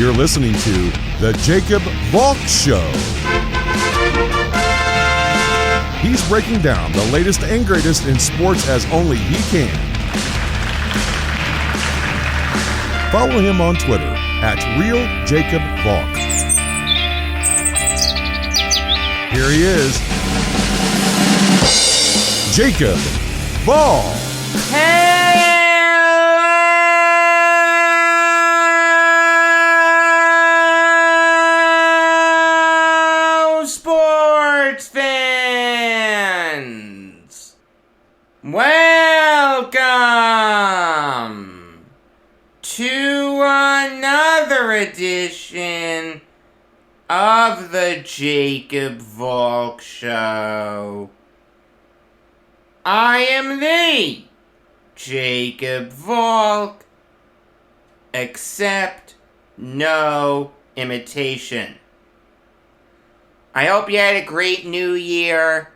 You're listening to The Jacob Valk Show. He's breaking down the latest and greatest in sports as only he can. Follow him on Twitter @RealJacobValk. Here he is, Jacob Valk. Hello, sports fans! Welcome to another edition of the Jacob Valk Show. I am the Jacob Valk, except no imitation. I hope you had a great new year.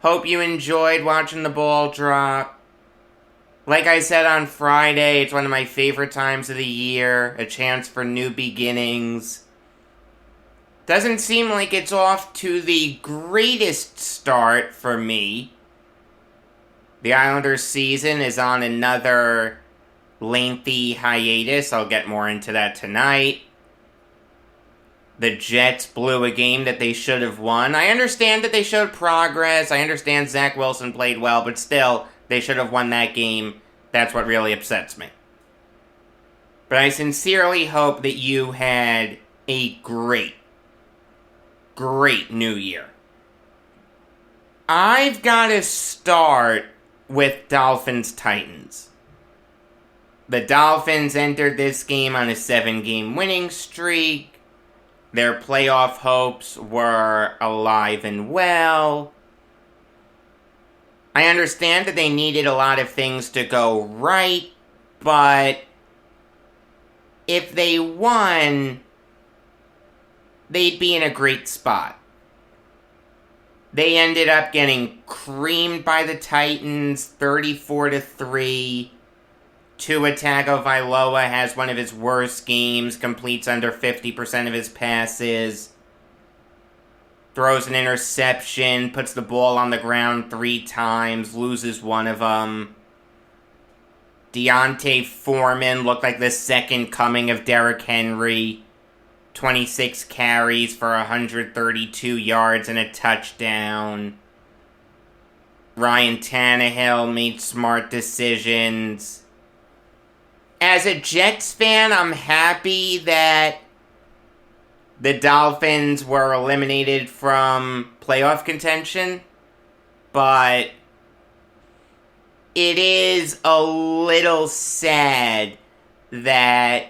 Hope you enjoyed watching the ball drop. Like I said on Friday, it's one of my favorite times of the year, a chance for new beginnings. Doesn't seem like it's off to the greatest start for me. The Islanders season is on another lengthy hiatus. I'll get more into that tonight. The Jets blew a game that they should have won. I understand that they showed progress. I understand Zach Wilson played well, but still, they should have won that game. That's what really upsets me. But I sincerely hope that you had a great new year. I've got to start with Dolphins-Titans. The Dolphins entered this game on a 7-game winning streak. Their playoff hopes were alive and well. I understand that they needed a lot of things to go right, but if they won, they'd be in a great spot. They ended up getting creamed by the Titans, 34-3. Tua Tagovailoa has one of his worst games, completes under 50% of his passes, throws an interception, puts the ball on the ground 3 times, loses one of them. Deontay Foreman looked like the second coming of Derrick Henry. 26 carries for 132 yards and a touchdown. Ryan Tannehill made smart decisions. As a Jets fan, I'm happy that the Dolphins were eliminated from playoff contention, but it is a little sad that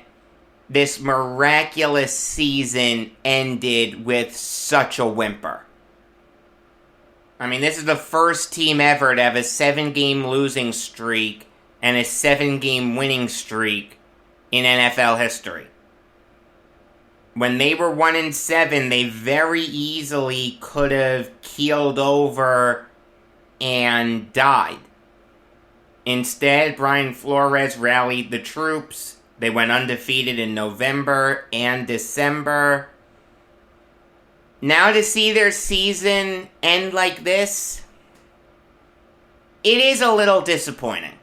this miraculous season ended with such a whimper. I mean, this is the first team ever to have a 7-game losing streak and a 7-game winning streak in NFL history. When they were 1-7, they very easily could have keeled over and died. Instead, Brian Flores rallied the troops. They went undefeated in November and December. Now to see their season end like this, it is a little disappointing.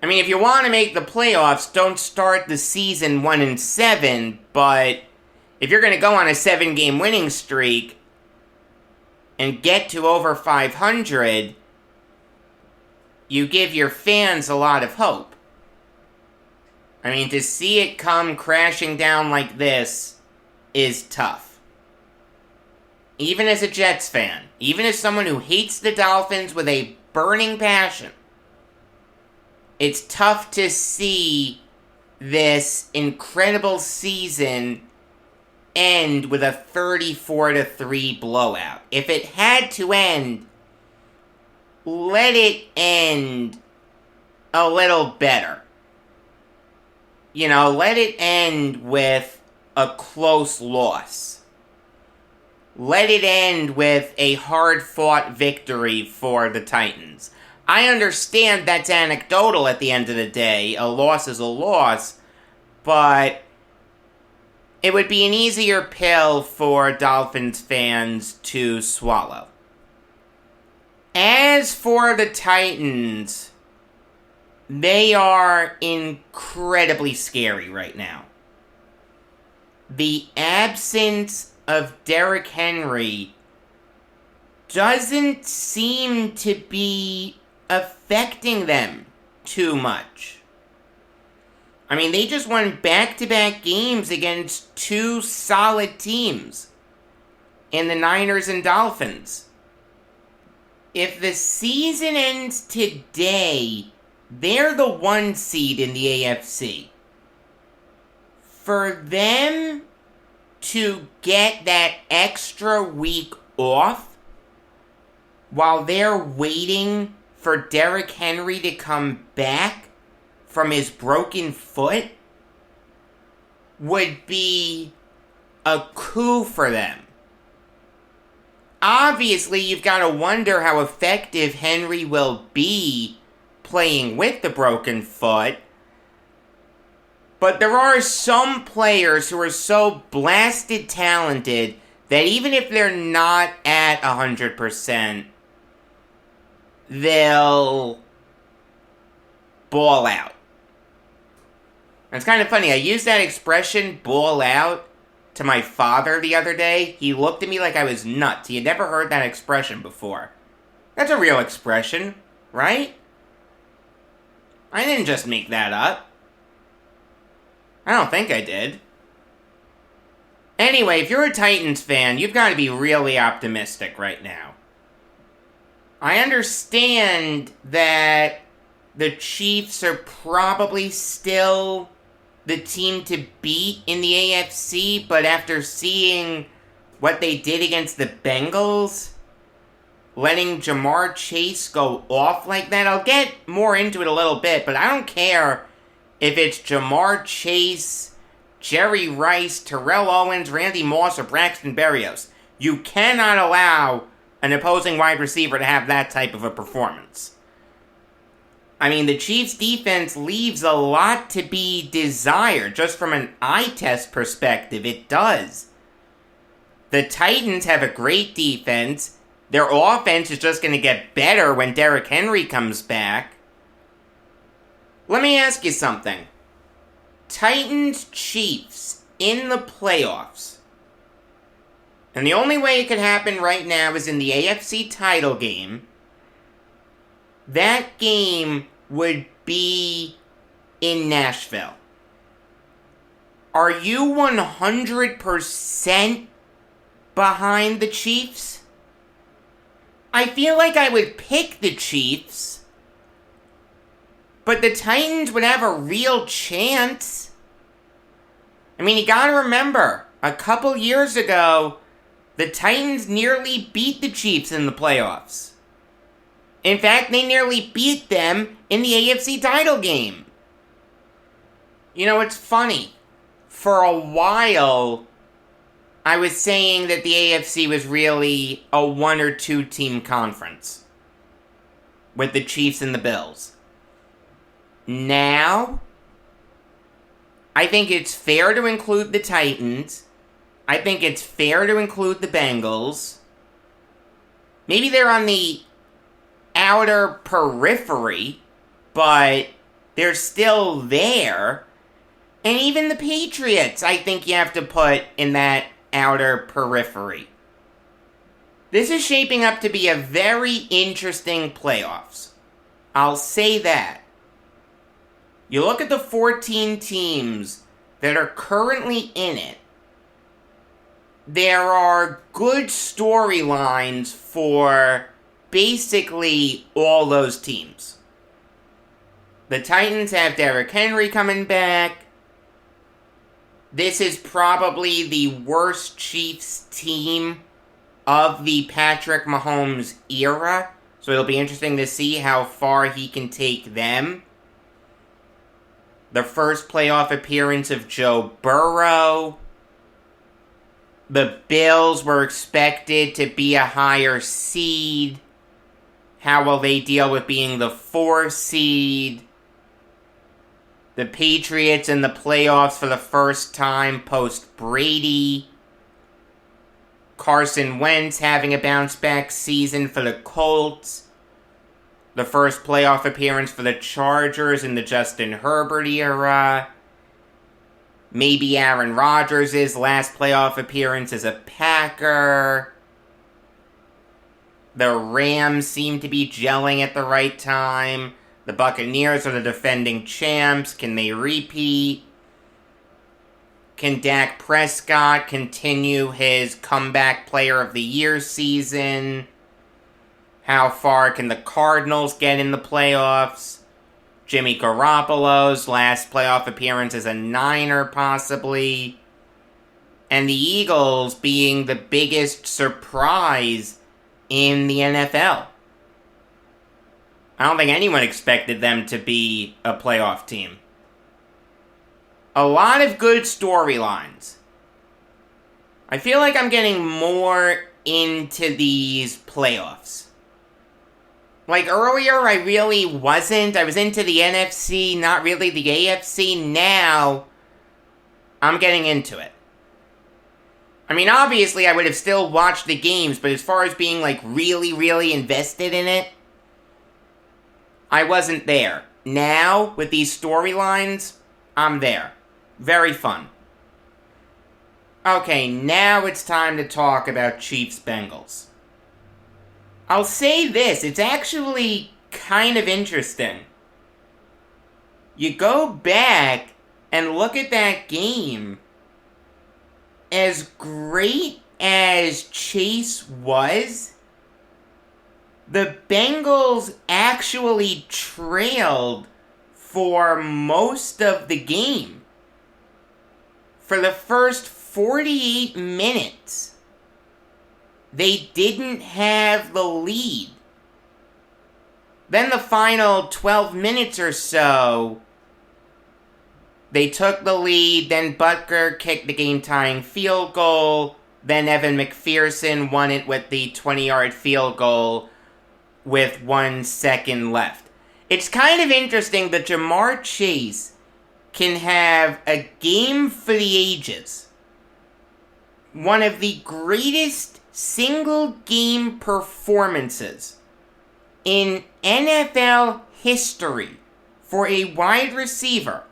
I mean, if you want to make the playoffs, don't start the season 1-7, but if you're going to go on a 7-game winning streak and get to over 500, you give your fans a lot of hope. I mean, to see it come crashing down like this is tough. Even as a Jets fan, even as someone who hates the Dolphins with a burning passion, it's tough to see this incredible season end with a 34-3 blowout. If it had to end, let it end a little better. You know, let it end with a close loss. Let it end with a hard-fought victory for the Titans. I understand that's anecdotal at the end of the day. A loss is a loss. but it would be an easier pill for Dolphins fans to swallow. As for the Titans, they are incredibly scary right now. The absence of Derrick Henry doesn't seem to be affecting them too much. I mean, they just won back-to-back games against two solid teams in the Niners and Dolphins. If the season ends today, they're the 1 seed in the AFC. For them to get that extra week off while they're waiting for Derrick Henry to come back from his broken foot would be a coup for them. Obviously, you've got to wonder how effective Henry will be playing with the broken foot. But there are some players who are so blasted talented that even if they're not at 100%, they'll ball out. And it's kind of funny, I used that expression, ball out, to my father the other day. He looked at me like I was nuts. He had never heard that expression before. That's a real expression, right? I didn't just make that up. I don't think I did. Anyway, if you're a Titans fan, you've got to be really optimistic right now. I understand that the Chiefs are probably still the team to beat in the AFC, but after seeing what they did against the Bengals, letting Jamar Chase go off like that, I'll get more into it a little bit, but I don't care if it's Jamar Chase, Jerry Rice, Terrell Owens, Randy Moss, or Braxton Berrios. You cannot allow an opposing wide receiver to have that type of a performance. I mean, the Chiefs' defense leaves a lot to be desired. Just from an eye test perspective, it does. The Titans have a great defense. Their offense is just going to get better when Derrick Henry comes back. Let me ask you something. Titans-Chiefs in the playoffs. And the only way it could happen right now is in the AFC title game. That game would be in Nashville. Are you 100% behind the Chiefs? I feel like I would pick the Chiefs, but the Titans would have a real chance. I mean, you gotta remember, a couple years ago, the Titans nearly beat the Chiefs in the playoffs. In fact, they nearly beat them in the AFC title game. You know, it's funny. For a while, I was saying that the AFC was really a 1 or 2 team conference with the Chiefs and the Bills. Now, I think it's fair to include the Titans. I think it's fair to include the Bengals. Maybe they're on the outer periphery, but they're still there. And even the Patriots, I think you have to put in that outer periphery. This is shaping up to be a very interesting playoffs. I'll say that. You look at the 14 teams that are currently in it. There are good storylines for basically all those teams. The Titans have Derrick Henry coming back. This is probably the worst Chiefs team of the Patrick Mahomes era, so it'll be interesting to see how far he can take them. The first playoff appearance of Joe Burrow. The Bills were expected to be a higher seed. How will they deal with being the 4 seed? The Patriots in the playoffs for the first time post-Brady. Carson Wentz having a bounce-back season for the Colts. The first playoff appearance for the Chargers in the Justin Herbert era. Maybe Aaron Rodgers' last playoff appearance as a Packer. The Rams seem to be gelling at the right time. The Buccaneers are the defending champs. Can they repeat? Can Dak Prescott continue his comeback player of the year season? How far can the Cardinals get in the playoffs? Jimmy Garoppolo's last playoff appearance as a Niner, possibly. And the Eagles being the biggest surprise in the NFL. I don't think anyone expected them to be a playoff team. A lot of good storylines. I feel like I'm getting more into these playoffs. Like earlier, I really wasn't. I was into the NFC, not really the AFC. Now, I'm getting into it. I mean, obviously, I would have still watched the games, but as far as being, like, really, really invested in it, I wasn't there. Now, with these storylines, I'm there. Very fun. Okay, now it's time to talk about Chiefs-Bengals. I'll say this, it's actually kind of interesting. You go back and look at that game. As great as Chase was, the Bengals actually trailed for most of the game. For the first 48 minutes, they didn't have the lead. Then the final 12 minutes or so, they took the lead, then Butker kicked the game-tying field goal, then Evan McPherson won it with the 20-yard field goal with 1 second left. It's kind of interesting that Jamar Chase can have a game for the ages. One of the greatest single-game performances in NFL history for a wide receiver.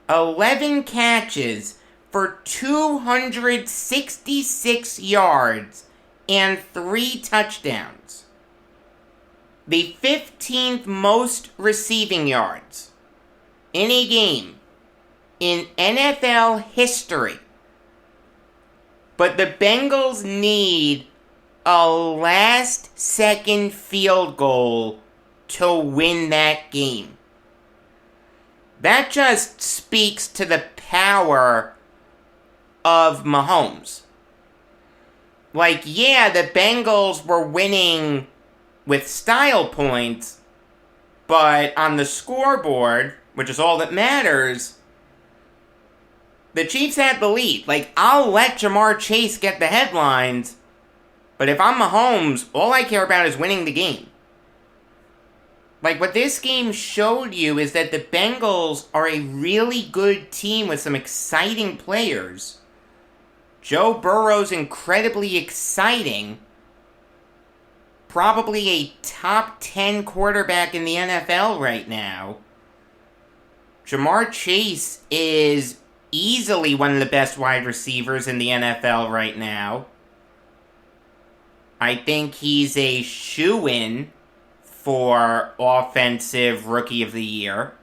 11 catches for 266 yards and 3 touchdowns. The 15th most receiving yards in a game in NFL history. But the Bengals need a last-second field goal to win that game. That just speaks to the power of Mahomes. Like, yeah, the Bengals were winning with style points, but on the scoreboard, which is all that matters, the Chiefs had the lead. Like, I'll let Jamar Chase get the headlines, but if I'm Mahomes, all I care about is winning the game. Like, what this game showed you is that the Bengals are a really good team with some exciting players. Joe Burrow's incredibly exciting. Probably a top 10 quarterback in the NFL right now. Jamar Chase is easily one of the best wide receivers in the NFL right now. I think he's a shoo-in for Offensive Rookie of the Year.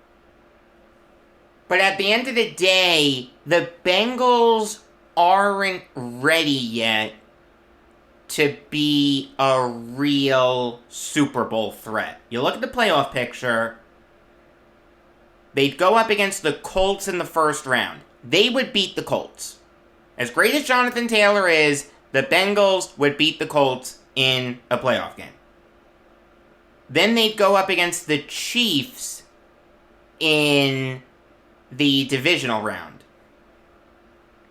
But at the end of the day, the Bengals aren't ready yet to be a real Super Bowl threat. You look at the playoff picture, they'd go up against the Colts in the first round. They would beat the Colts. As great as Jonathan Taylor is, the Bengals would beat the Colts in a playoff game. Then they'd go up against the Chiefs in the divisional round.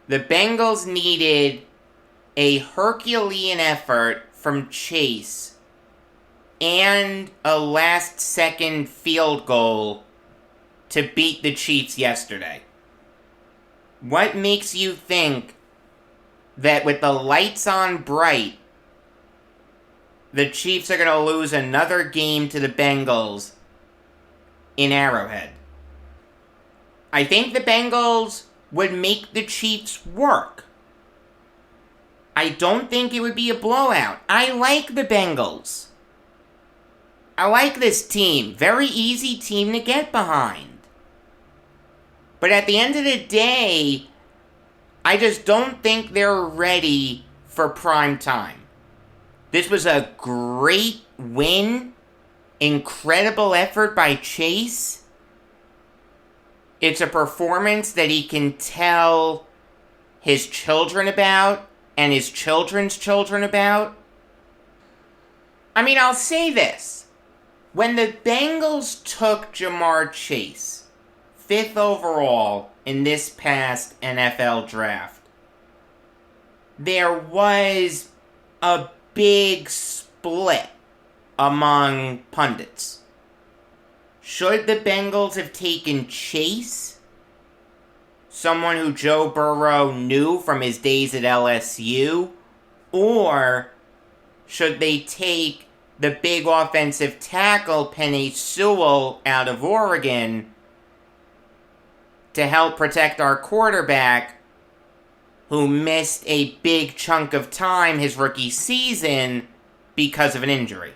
The Bengals needed a Herculean effort from Chase and a last-second field goal to beat the Chiefs yesterday? What makes you think that with the lights on bright, the Chiefs are going to lose another game to the Bengals in Arrowhead? I think the Bengals would make the Chiefs work. I don't think it would be a blowout. I like the Bengals. I like this team. Very easy team to get behind. But at the end of the day, I just don't think they're ready for prime time. This was a great win. Incredible effort by Chase. It's a performance that he can tell his children about and his children's children about. I mean, I'll say this. When the Bengals took Jamar Chase, 5th overall in this past NFL draft, there was a big split among pundits. Should the Bengals have taken Chase, someone who Joe Burrow knew from his days at LSU, or should they take the big offensive tackle Penn Sewell out of Oregon to help protect our quarterback who missed a big chunk of time his rookie season because of an injury?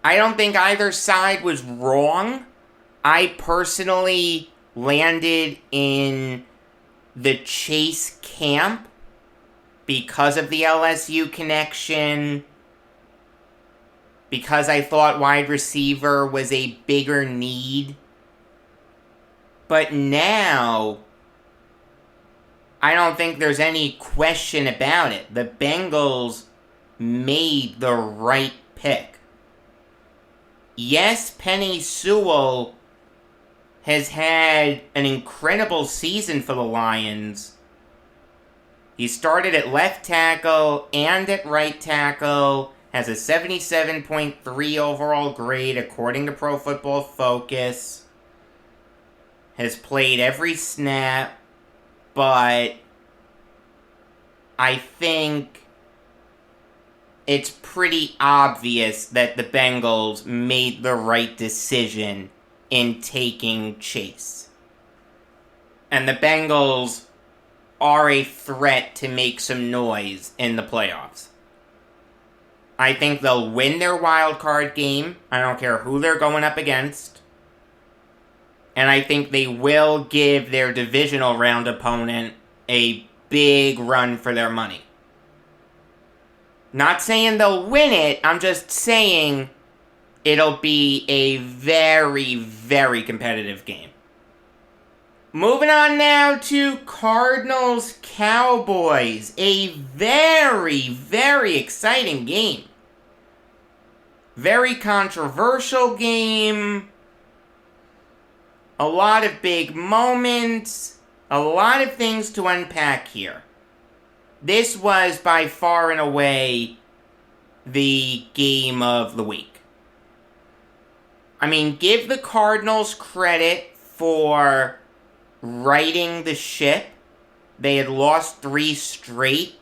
I don't think either side was wrong. I personally landed in the Chase camp because of the LSU connection, because I thought wide receiver was a bigger need. But now, I don't think there's any question about it. The Bengals made the right pick. Yes, Penn Sewell has had an incredible season for the Lions. He started at left tackle and at right tackle, has a 77.3 overall grade according to Pro Football Focus, has played every snap, but I think it's pretty obvious that the Bengals made the right decision in taking Chase. And the Bengals are a threat to make some noise in the playoffs. I think they'll win their wild card game. I don't care who they're going up against. And I think they will give their divisional round opponent a big run for their money. Not saying they'll win it, I'm just saying it'll be a very, very competitive game. Moving on now to Cardinals Cowboys. A very, very exciting game. Very controversial game. A lot of big moments. A lot of things to unpack here. This was by far and away the game of the week. I mean, give the Cardinals credit for righting the ship. They had lost 3 straight.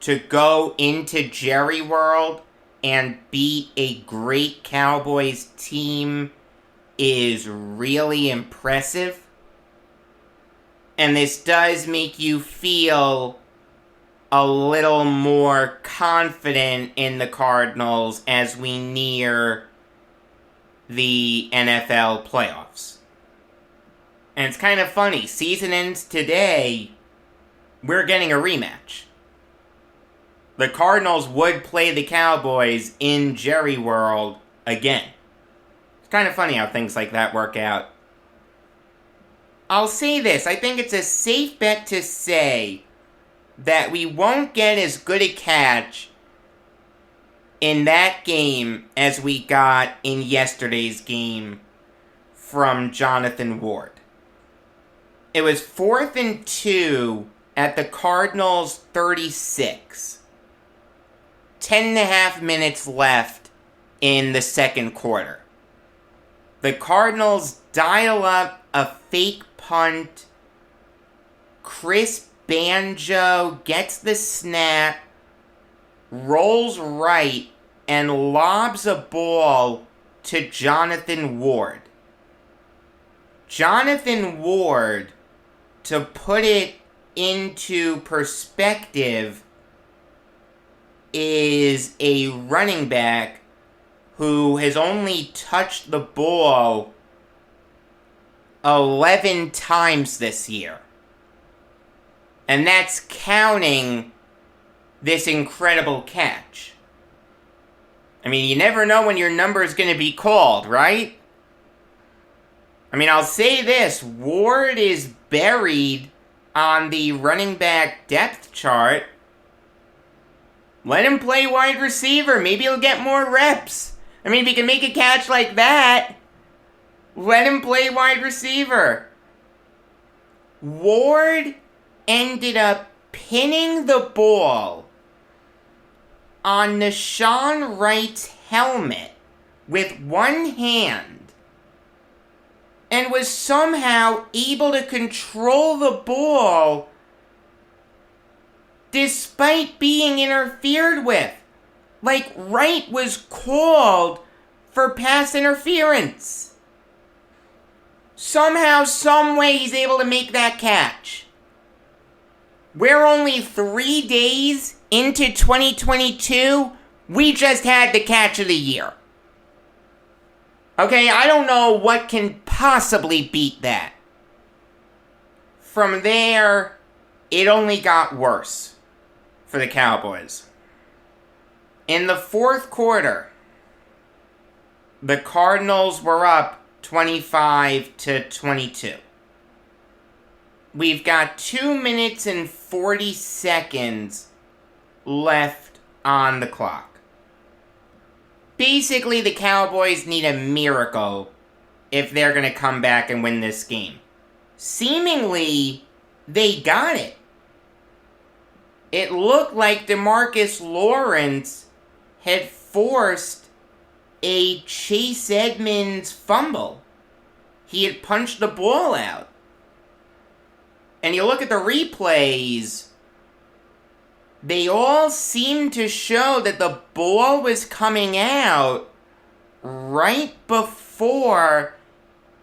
To go into Jerry World and beat a great Cowboys team is really impressive. And this does make you feel a little more confident in the Cardinals as we near the NFL playoffs. And it's kind of funny, season ends today, we're getting a rematch. The Cardinals would play the Cowboys in Jerry World again. It's kind of funny how things like that work out. I'll say this, I think it's a safe bet to say that we won't get as good a catch in that game as we got in yesterday's game from Jonathan Ward. It was 4th and 2 at the Cardinals 36. 10.5 minutes left in the second quarter. The Cardinals dial up a fake punt. Chris Banjo gets the snap, rolls right, and lobs a ball to Jonathan Ward. Jonathan Ward, to put it into perspective, is a running back who has only touched the ball 11 times this year. And that's counting this incredible catch. I mean, you never know when your number is going to be called, right? I mean, I'll say this. Ward is buried on the running back depth chart. Let him play wide receiver. Maybe he'll get more reps. I mean, if he can make a catch like that, let him play wide receiver. Ward ended up pinning the ball on Nashawn Wright's helmet with one hand and was somehow able to control the ball despite being interfered with. Like, Wright was called for pass interference. Somehow, someway, he's able to make that catch. We're only 3 days into 2022. We just had the catch of the year. Okay, I don't know what can possibly beat that. From there, it only got worse for the Cowboys. In the fourth quarter, the Cardinals were up 25-22. We've got 2 minutes and 40 seconds left on the clock. Basically, the Cowboys need a miracle if they're going to come back and win this game. Seemingly, they got it. It looked like DeMarcus Lawrence had forced a Chase Edmonds fumble. He had punched the ball out. And you look at the replays, they all seem to show that the ball was coming out right before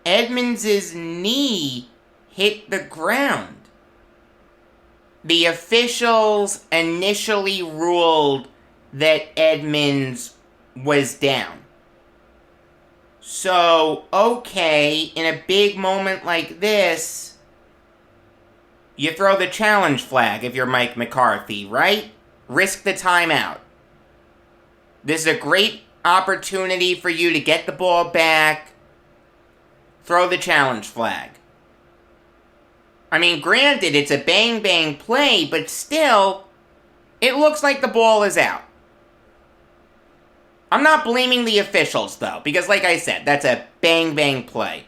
Edmonds' knee hit the ground. The officials initially ruled that Edmonds was down. So, okay, in a big moment like this, you throw the challenge flag if you're Mike McCarthy, right? Risk the timeout. This is a great opportunity for you to get the ball back. Throw the challenge flag. I mean, granted, it's a bang-bang play, but still, it looks like the ball is out. I'm not blaming the officials, though, because like I said, that's a bang-bang play.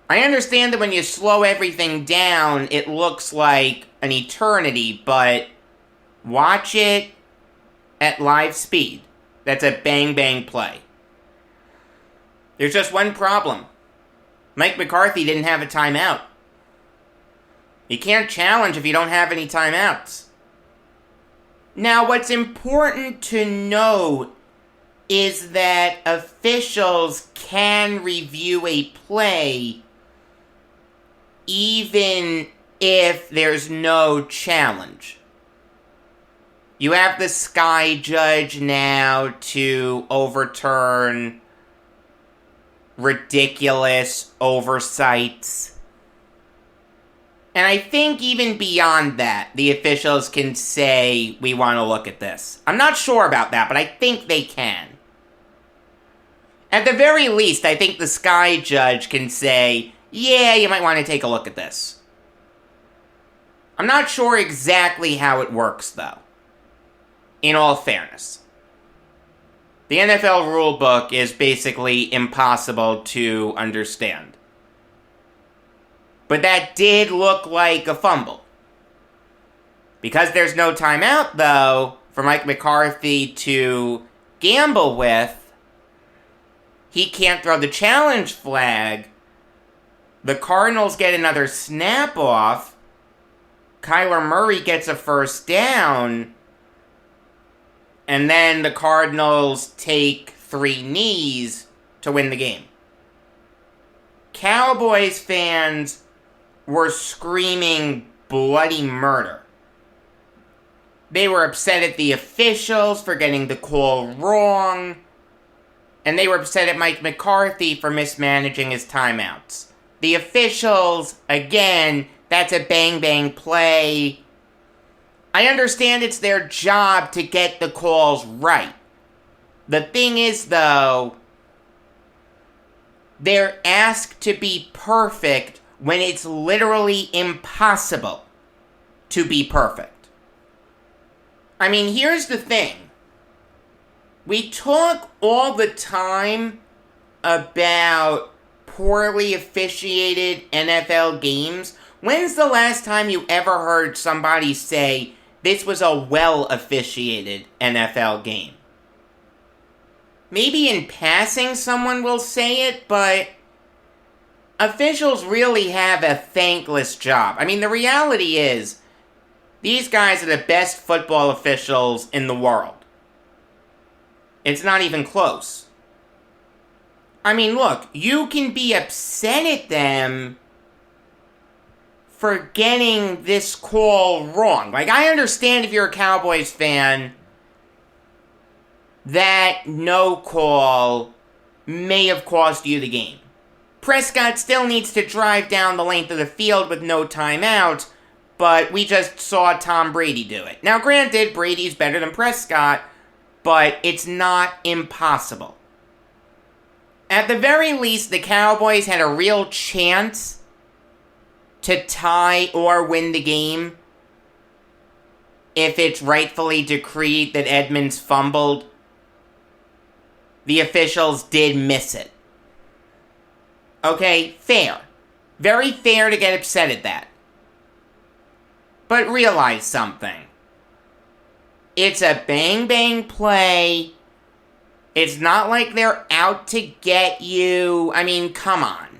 I understand that when you slow everything down, it looks like an eternity, but watch it at live speed. That's a bang-bang play. There's just one problem. Mike McCarthy didn't have a timeout. You can't challenge if you don't have any timeouts. Now, what's important to note is that officials can review a play even if there's no challenge. You have the sky judge now to overturn ridiculous oversights. And I think even beyond that, the officials can say, we want to look at this. I'm not sure about that, but I think they can. At the very least, I think the sky judge can say, yeah, you might want to take a look at this. I'm not sure exactly how it works, though. In all fairness. The NFL rulebook is basically impossible to understand. But that did look like a fumble. Because there's no timeout, though, for Mike McCarthy to gamble with, He can't throw the challenge flag. The Cardinals get another snap off. Kyler Murray gets a first down. And then the Cardinals take 3 knees to win the game. Cowboys fans were screaming bloody murder. They were upset at the officials for getting the call wrong. And they were upset at Mike McCarthy for mismanaging his timeouts. The officials, again, that's a bang-bang play. I understand it's their job to get the calls right. The thing is, though, they're asked to be perfect when it's literally impossible to be perfect. I mean, here's the thing. We talk all the time about poorly officiated NFL games. When's the last time you ever heard somebody say, this was a well-officiated NFL game? Maybe in passing someone will say it, but officials really have a thankless job. I mean, the reality is, these guys are the best football officials in the world. It's not even close. I mean, look, you can be upset at them for getting this call wrong. Like, I understand if you're a Cowboys fan, that no call may have cost you the game. Prescott still needs to drive down the length of the field with no timeout, but we just saw Tom Brady do it. Now, granted, Brady's better than Prescott, but it's not impossible. At the very least, the Cowboys had a real chance to tie or win the game if it's rightfully decreed that Edmonds fumbled. The officials did miss it. Okay, fair. Very fair to get upset at that. But realize something. It's a bang-bang play. It's not like they're out to get you. I mean, come on.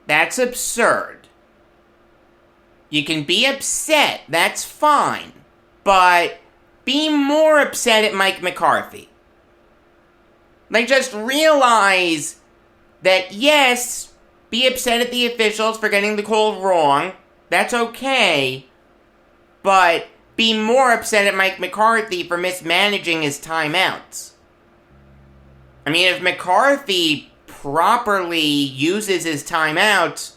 That's absurd. You can be upset, that's fine. But be more upset at Mike McCarthy. Like, just realize that, yes, be upset at the officials for getting the call wrong. That's okay. But be more upset at Mike McCarthy for mismanaging his timeouts. I mean, if McCarthy properly uses his timeouts,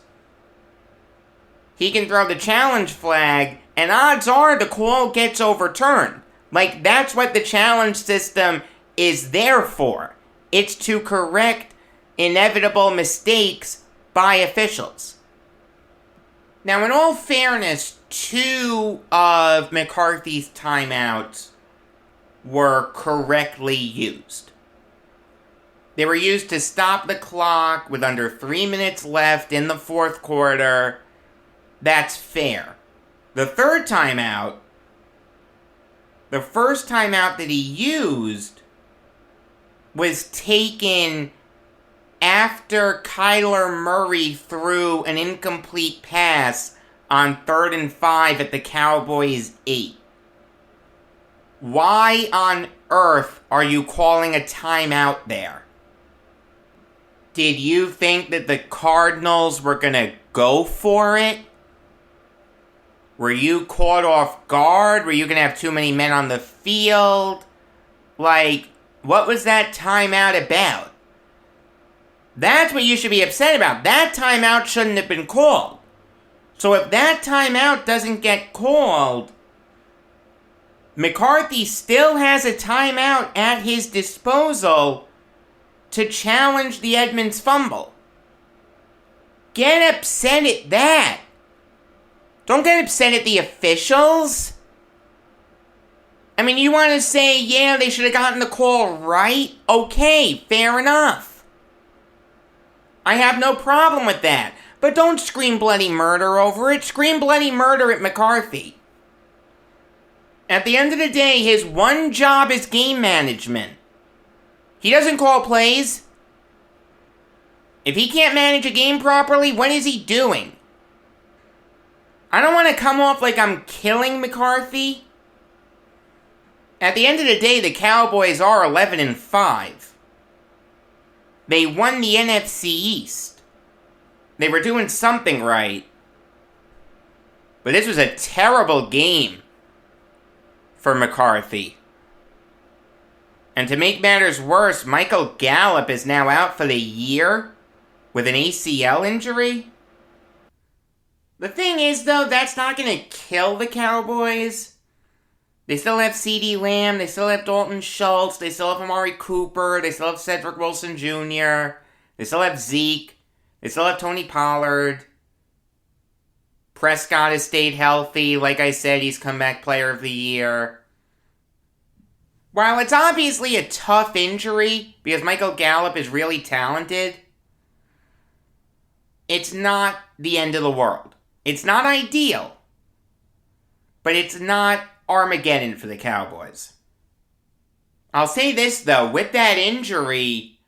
he can throw the challenge flag, and odds are the call gets overturned. Like, that's what the challenge system is there for. It's to correct inevitable mistakes by officials. Now, in all fairness, 2 of McCarthy's timeouts were correctly used. They were used to stop the clock with under 3 minutes left in the fourth quarter. That's fair. The third timeout, the first timeout that he used, was taken after Kyler Murray threw an incomplete pass on 3rd and 5 at the Cowboys' 8. Why on earth are you calling a timeout there? Did you think that the Cardinals were going to go for it? Were you caught off guard? Were you going to have too many men on the field? Like, what was that timeout about? That's what you should be upset about. That timeout shouldn't have been called. So if that timeout doesn't get called, McCarthy still has a timeout at his disposal to challenge the Edmonds fumble. Get upset at that. Don't get upset at the officials. I mean, you want to say, yeah, they should have gotten the call right? Okay, fair enough. I have no problem with that. But don't scream bloody murder over it. Scream bloody murder at McCarthy. At the end of the day, his one job is game management. He doesn't call plays. If he can't manage a game properly, what is he doing? I don't want to come off like I'm killing McCarthy. At the end of the day, the Cowboys are 11-5. They won the NFC East. They were doing something right. But this was a terrible game for McCarthy. And to make matters worse, Michael Gallup is now out for the year with an ACL injury. The thing is, though, that's not going to kill the Cowboys. They still have CeeDee Lamb, they still have Dalton Schultz, they still have Amari Cooper, they still have Cedric Wilson Jr., they still have Zeke, they still have Tony Pollard. Prescott has stayed healthy. Like I said, he's comeback player of the year. While it's obviously a tough injury, because Michael Gallup is really talented, it's not the end of the world. It's not ideal, but it's not Armageddon for the Cowboys. I'll say this, though, with that injury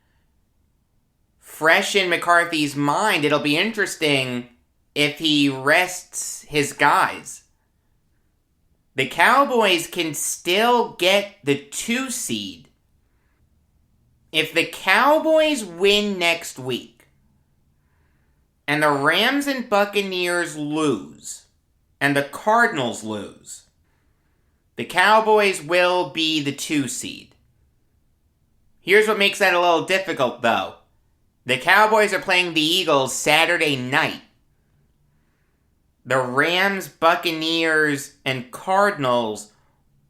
fresh in McCarthy's mind, it'll be interesting if he rests his guys. The Cowboys can still get the 2 seed. If the Cowboys win next week, and the Rams and Buccaneers lose, and the Cardinals lose, the Cowboys will be the 2 seed. Here's what makes that a little difficult, though. The Cowboys are playing the Eagles Saturday night. The Rams, Buccaneers, and Cardinals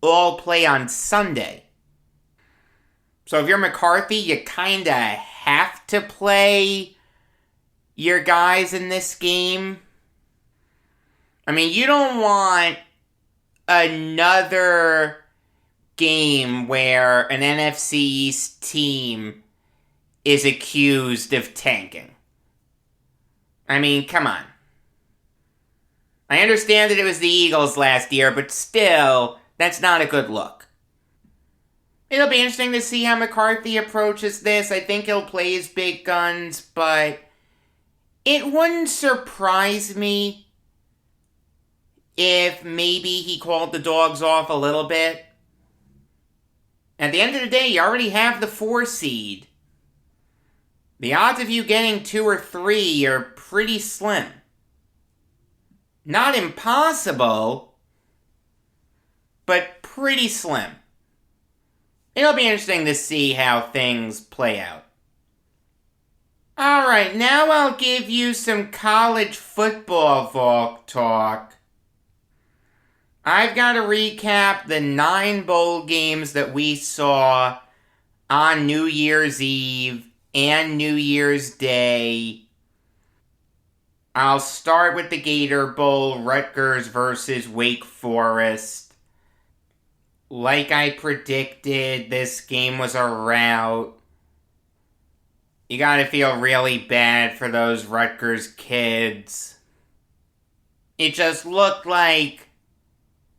all play on Sunday. So if you're McCarthy, you kinda have to play your guys in this game. I mean, you don't want another game where an NFC East team is accused of tanking. I mean, come on. I understand that it was the Eagles last year, but still, that's not a good look. It'll be interesting to see how McCarthy approaches this. I think he'll play his big guns, but it wouldn't surprise me if maybe he called the dogs off a little bit. At the end of the day, you already have the 4 seed. The odds of you getting 2 or 3 are pretty slim. Not impossible, but pretty slim. It'll be interesting to see how things play out. Alright, now I'll give you some college football Valk talk. I've got to recap the 9 bowl games that we saw on New Year's Eve and New Year's Day. I'll start with the Gator Bowl, Rutgers versus Wake Forest. Like I predicted, this game was a rout. You gotta feel really bad for those Rutgers kids. It just looked like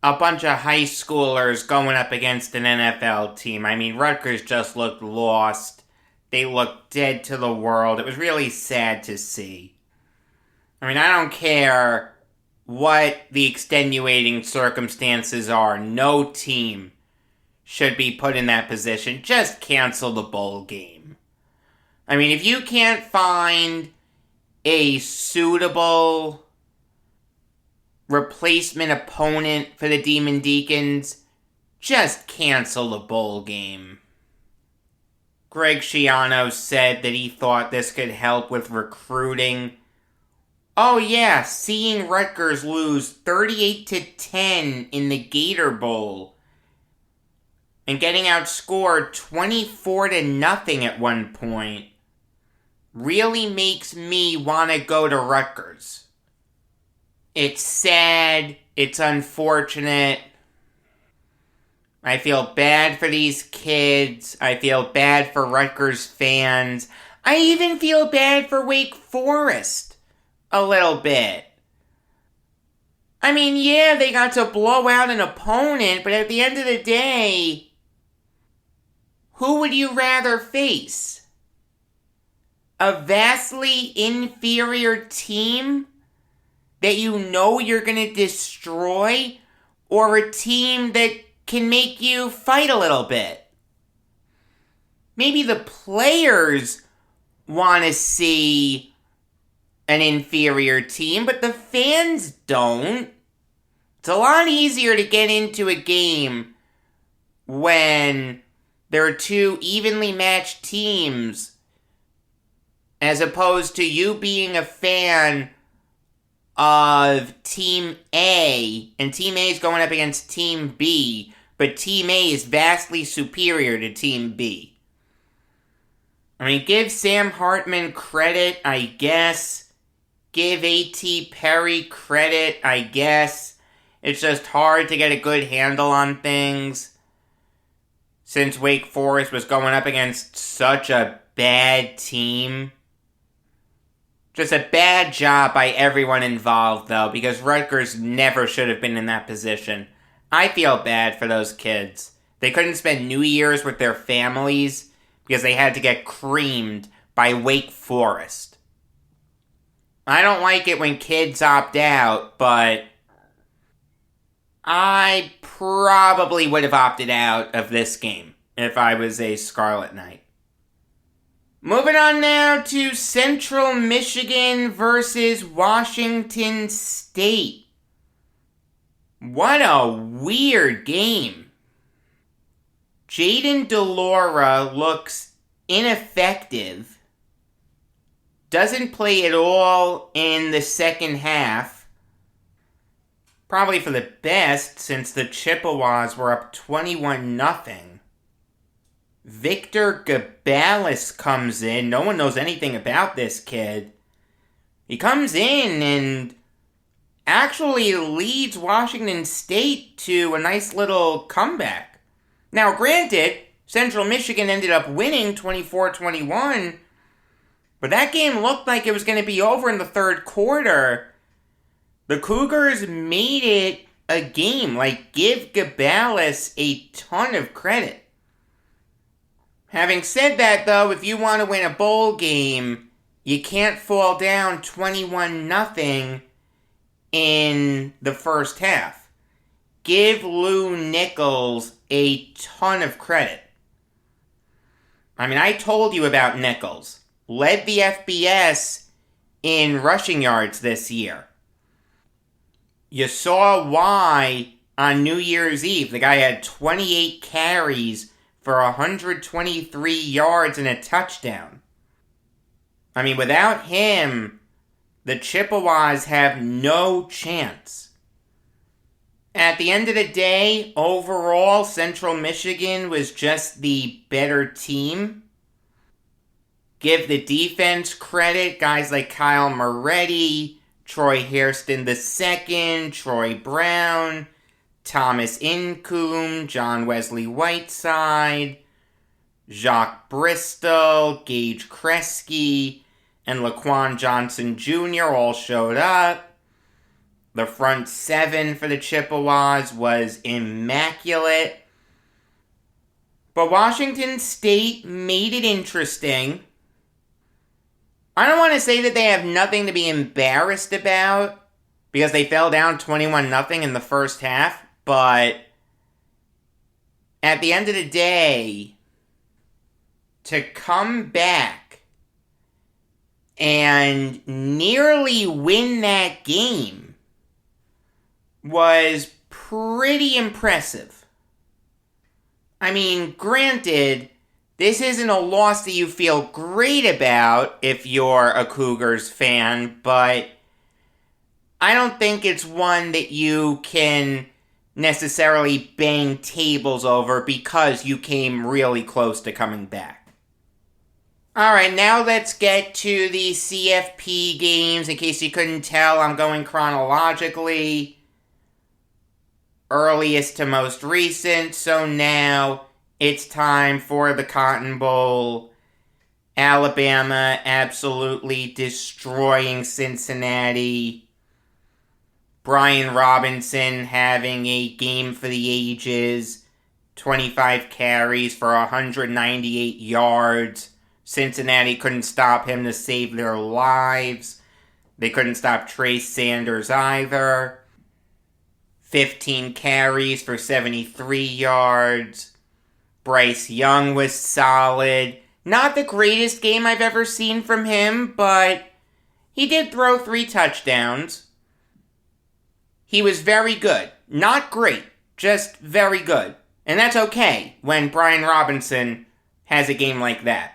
a bunch of high schoolers going up against an NFL team. I mean, Rutgers just looked lost. They looked dead to the world. It was really sad to see. I mean, I don't care what the extenuating circumstances are. No team should be put in that position. Just cancel the bowl game. I mean, if you can't find a suitable replacement opponent for the Demon Deacons, just cancel the bowl game. Greg Schiano said that he thought this could help with recruiting. Oh yeah, seeing Rutgers lose 38-10 in the Gator Bowl and getting outscored 24-0 at one point really makes me want to go to Rutgers. It's sad, it's unfortunate. I feel bad for these kids. I feel bad for Rutgers fans. I even feel bad for Wake Forest. A little bit. I mean, yeah, they got to blow out an opponent, but at the end of the day, who would you rather face? a vastly inferior team that you know you're going to destroy, or a team that can make you fight a little bit? Maybe the players want to see an inferior team, but the fans don't. It's a lot easier to get into a game when there are two evenly matched teams as opposed to you being a fan of Team A, and Team A is going up against Team B, but Team A is vastly superior to Team B. I mean, give Sam Hartman credit, I guess. Give A.T. Perry credit, I guess. It's just hard to get a good handle on things since Wake Forest was going up against such a bad team. Just a bad job by everyone involved, though, because Rutgers never should have been in that position. I feel bad for those kids. They couldn't spend New Year's with their families because they had to get creamed by Wake Forest. I don't like it when kids opt out, but I probably would have opted out of this game if I was a Scarlet Knight. Moving on now to Central Michigan versus Washington State. What a weird game. Jaden DeLaura looks ineffective. Doesn't play at all in the second half. Probably for the best since the Chippewas were up 21-0. Victor Gabalis comes in. No one knows anything about this kid. He comes in and actually leads Washington State to a nice little comeback. Now, granted, Central Michigan ended up winning 24-21, but that game looked like it was going to be over in the third quarter. The Cougars made it a game. Give Gabalis a ton of credit. Having said that, though, if you want to win a bowl game, you can't fall down 21-0 in the first half. Give Lou Nichols a ton of credit. I mean, I told you about Nichols. Led the FBS in rushing yards this year. You saw why on New Year's Eve. The guy had 28 carries for 123 yards and a touchdown. I mean, without him, the Chippewas have no chance. At the end of the day, overall, Central Michigan was just the better team. Give the defense credit. Guys like Kyle Moretti, Troy Hairston II, Troy Brown, Thomas Incoom, John Wesley Whiteside, Jacques Bristol, Gage Kresge, and Laquan Johnson Jr. all showed up. The front seven for the Chippewas was immaculate. But Washington State made it interesting. I don't want to say that they have nothing to be embarrassed about because they fell down 21-0 in the first half. But at the end of the day, to come back and nearly win that game was pretty impressive. I mean, granted, this isn't a loss that you feel great about if you're a Cougars fan, but I don't think it's one that you can necessarily bang tables over because you came really close to coming back. Alright, now let's get to the CFP games. In case you couldn't tell, I'm going chronologically. Earliest to most recent, so now it's time for the Cotton Bowl. Alabama absolutely destroying Cincinnati. Brian Robinson having a game for the ages. 25 carries for 198 yards. Cincinnati couldn't stop him to save their lives. They couldn't stop Trey Sanders either. 15 carries for 73 yards. Bryce Young was solid. Not the greatest game I've ever seen from him, but he did throw 3 touchdowns. He was very good. Not great, just very good. And that's okay when Brian Robinson has a game like that.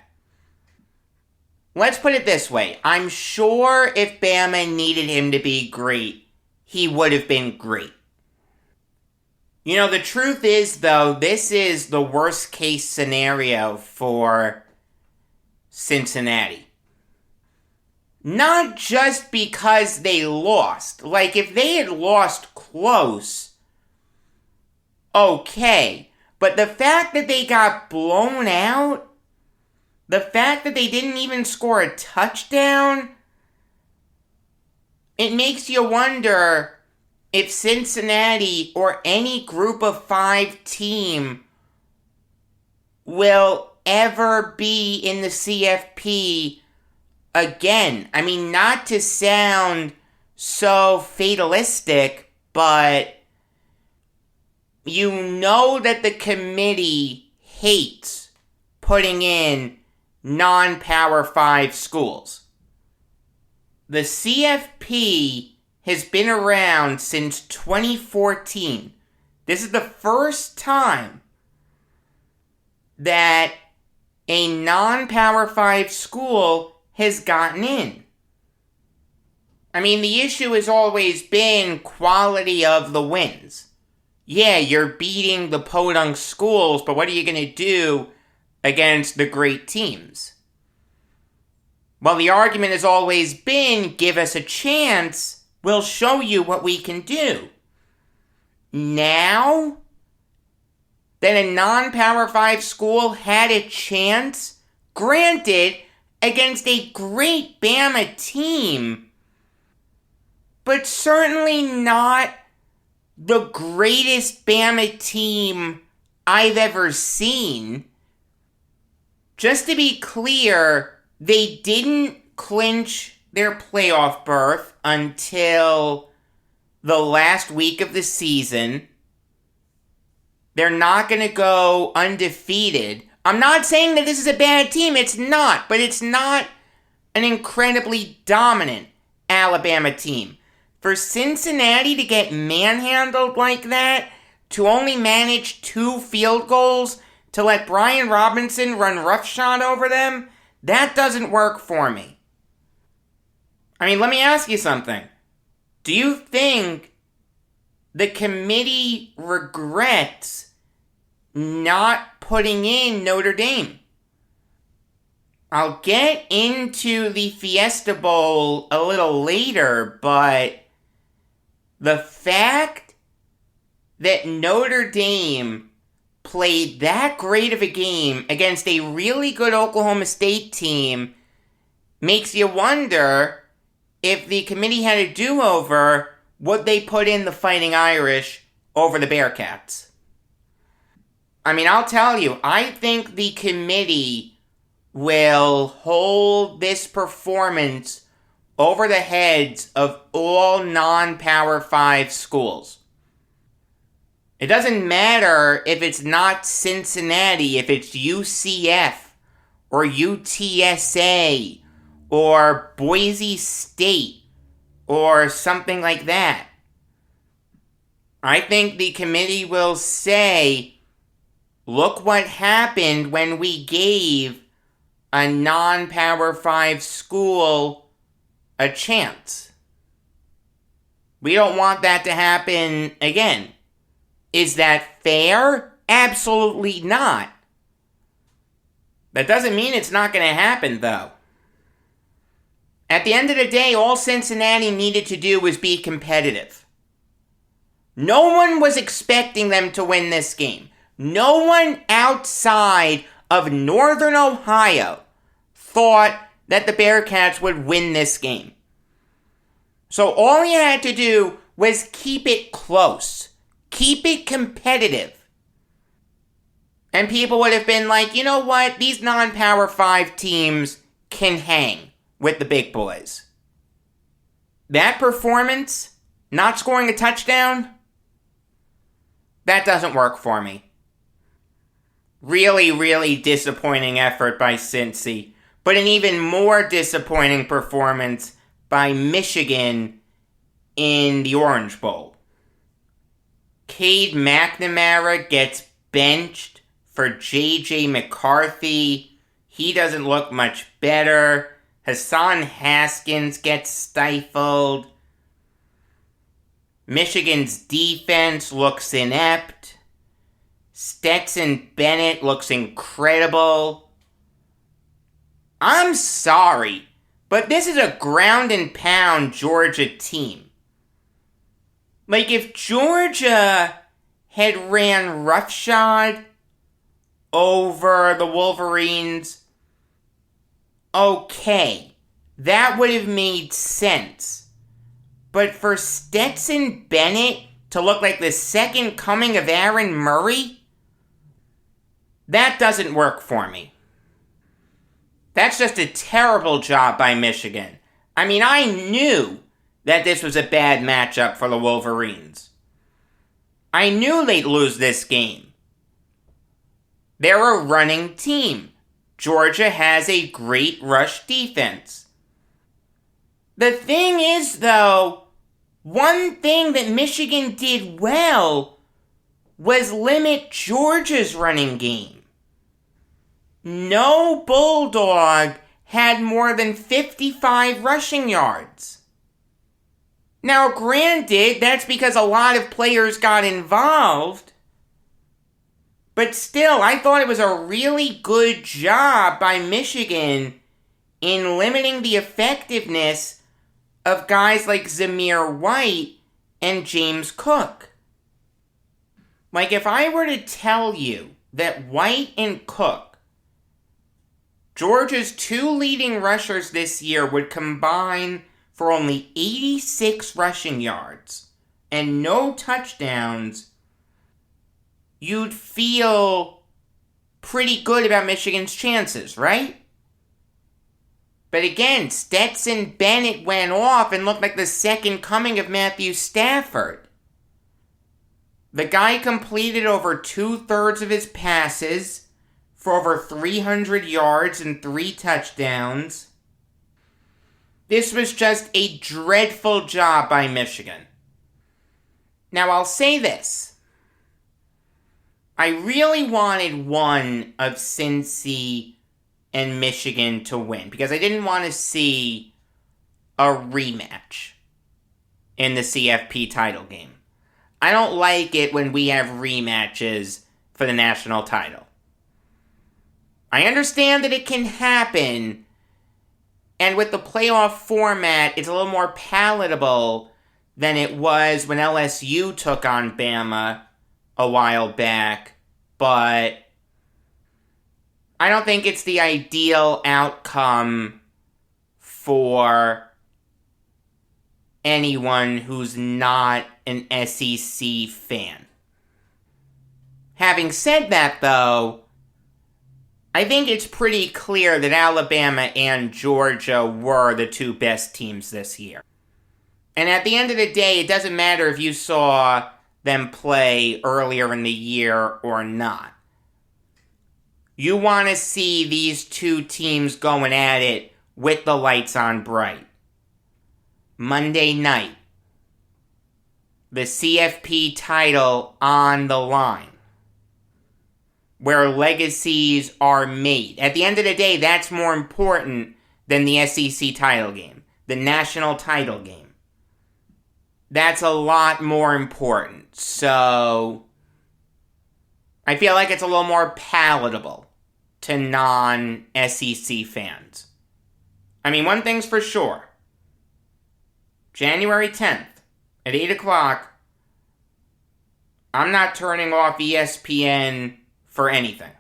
Let's put it this way. I'm sure if Bama needed him to be great, he would have been great. You know, the truth is, though, this is the worst case scenario for Cincinnati. Not just because they lost. Like, if they had lost close, okay. But the fact that they got blown out, the fact that they didn't even score a touchdown, it makes you wonder if Cincinnati or any group of 5 team will ever be in the CFP again. I mean, not to sound so fatalistic, but you know that the committee hates putting in non-Power 5 schools. The CFP has been around since 2014. This is the first time that a non-Power 5 school has gotten in. I mean, the issue has always been quality of the wins. Yeah, you're beating the podunk schools, but what are you going to do against the great teams? Well, the argument has always been, give us a chance, we'll show you what we can do. Now that a non-Power 5 school had a chance, granted, against a great Bama team, but certainly not the greatest Bama team I've ever seen. Just to be clear, they didn't clinch their playoff berth until the last week of the season. They're not going to go undefeated. I'm not saying that this is a bad team. It's not. But it's not an incredibly dominant Alabama team. For Cincinnati to get manhandled like that, to only manage 2 field goals, to let Brian Robinson run roughshod over them, that doesn't work for me. I mean, let me ask you something. Do you think the committee regrets not putting in Notre Dame? I'll get into the Fiesta Bowl a little later, but the fact that Notre Dame played that great of a game against a really good Oklahoma State team makes you wonder if the committee had a do-over, would they put in the Fighting Irish over the Bearcats? I mean, I'll tell you, I think the committee will hold this performance over the heads of all non-Power 5 schools. It doesn't matter if it's not Cincinnati, if it's UCF or UTSA or Boise State or something like that. I think the committee will say, look what happened when we gave a non-Power 5 school a chance. We don't want that to happen again. Is that fair? Absolutely not. That doesn't mean it's not going to happen, though. At the end of the day, all Cincinnati needed to do was be competitive. No one was expecting them to win this game. No one outside of Northern Ohio thought that the Bearcats would win this game. So all you had to do was keep it close. Keep it competitive. And people would have been like, you know what? These non-Power 5 teams can hang with the big boys. That performance, not scoring a touchdown, that doesn't work for me. Really, really disappointing effort by Cincy. But an even more disappointing performance by Michigan in the Orange Bowl. Cade McNamara gets benched for J.J. McCarthy. He doesn't look much better. Hassan Haskins gets stifled. Michigan's defense looks inept. Stetson Bennett looks incredible. I'm sorry, but this is a ground and pound Georgia team. Like, if Georgia had ran roughshod over the Wolverines, okay, that would have made sense. But for Stetson Bennett to look like the second coming of Aaron Murray, that doesn't work for me. That's just a terrible job by Michigan. I mean, I knew that this was a bad matchup for the Wolverines. I knew they'd lose this game. They're a running team. Georgia has a great rush defense. The thing is, though, one thing that Michigan did well was limit Georgia's running game. No Bulldog had more than 55 rushing yards. Now, granted, that's because a lot of players got involved. But still, I thought it was a really good job by Michigan in limiting the effectiveness of guys like Zamir White and James Cook. Like, if I were to tell you that White and Cook, Georgia's two leading rushers this year, would combine for only 86 rushing yards and no touchdowns, you'd feel pretty good about Michigan's chances, right? But again, Stetson Bennett went off and looked like the second coming of Matthew Stafford. The guy completed over 2/3 of his passes for over 300 yards and 3 touchdowns. This was just a dreadful job by Michigan. Now, I'll say this. I really wanted one of Cincy and Michigan to win because I didn't want to see a rematch in the CFP title game. I don't like it when we have rematches for the national title. I understand that it can happen, and with the playoff format, it's a little more palatable than it was when LSU took on Bama a while back, but I don't think it's the ideal outcome for anyone who's not an SEC fan. Having said that, though, I think it's pretty clear that Alabama and Georgia were the two best teams this year. And at the end of the day, it doesn't matter if you saw them play earlier in the year or not. You want to see these two teams going at it with the lights on bright. Monday night, the CFP title on the line, where legacies are made. At the end of the day, that's more important than the SEC title game, the national title game. That's a lot more important. So, I feel like it's a little more palatable to non-SEC fans. I mean, one thing's for sure. January 10th at 8 o'clock, I'm not turning off ESPN for anything.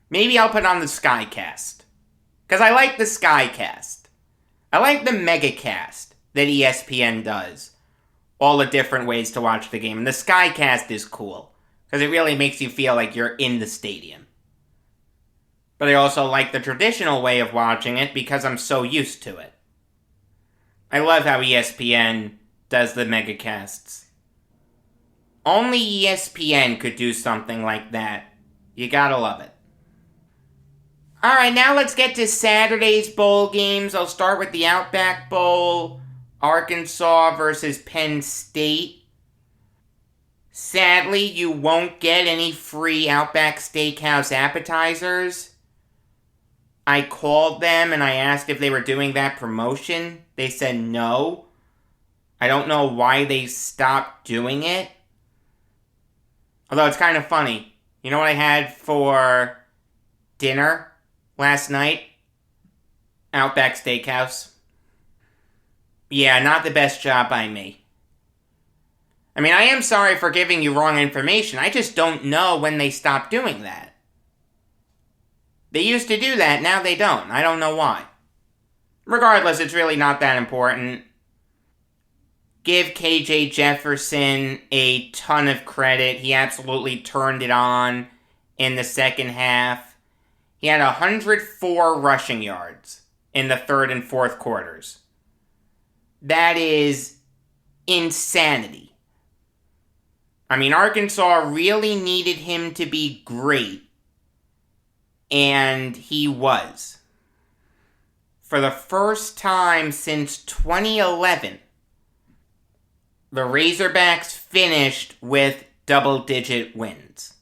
Maybe I'll put on the Skycast. Because I like the Skycast. I like the Megacast that ESPN does. All the different ways to watch the game. And the Skycast is cool. because it really makes you feel like you're in the stadium. But I also like the traditional way of watching it because I'm so used to it. I love how ESPN does the megacasts. Only ESPN could do something like that. You gotta love it. Alright, now let's get to Saturday's bowl games. I'll start with the Outback Bowl. Arkansas versus Penn State. Sadly, you won't get any free Outback Steakhouse appetizers. I called them and I asked if they were doing that promotion. They said no. I don't know why they stopped doing it. Although it's kind of funny. You know what I had for dinner last night? Outback Steakhouse. Yeah, not the best job by me. I mean, I am sorry for giving you wrong information. I just don't know when they stopped doing that. They used to do that, now they don't. I don't know why. Regardless, it's really not that important. Give KJ Jefferson a ton of credit. He absolutely turned it on in the second half. He had 104 rushing yards in the third and fourth quarters. That is insanity. I mean, Arkansas really needed him to be great. And he was. For the first time since 2011, the Razorbacks finished with double-digit wins.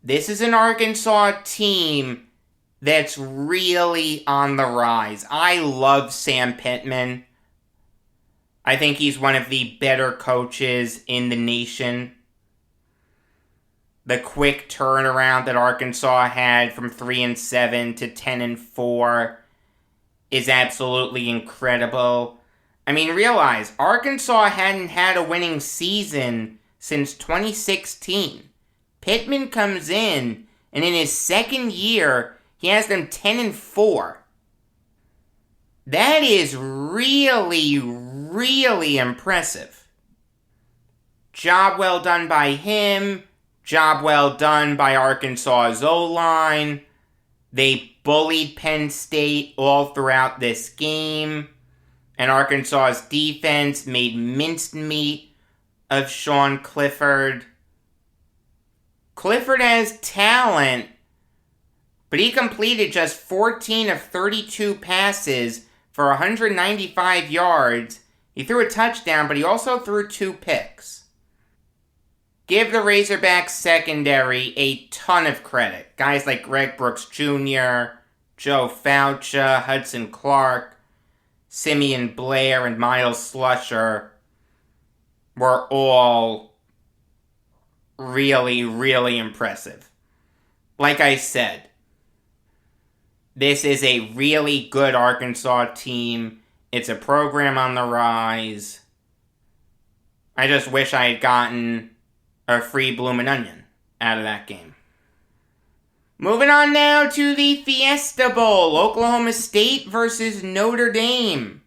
This is an Arkansas team that's really on the rise. I love Sam Pittman. I think he's one of the better coaches in the nation. The quick turnaround that Arkansas had from 3-7 to 10-4 is absolutely incredible. I mean, realize, Arkansas hadn't had a winning season since 2016. Pittman comes in, and in his second year, he has them 10-4. That is really, really impressive. Job well done by him. Job well done by Arkansas's O-line. They bullied Penn State all throughout this game. And Arkansas's defense made mincemeat of Sean Clifford. Clifford has talent, but he completed just 14 of 32 passes for 195 yards. He threw a touchdown, but he also threw 2 picks. Give the Razorbacks secondary a ton of credit. Guys like Greg Brooks Jr., Joe Faucha, Hudson Clark, Simeon Blair, and Miles Slusher were all really, really impressive. Like I said, this is a really good Arkansas team. It's a program on the rise. I just wish I had gotten a free bloomin' onion out of that game. Moving on now to the Fiesta Bowl, Oklahoma State versus Notre Dame.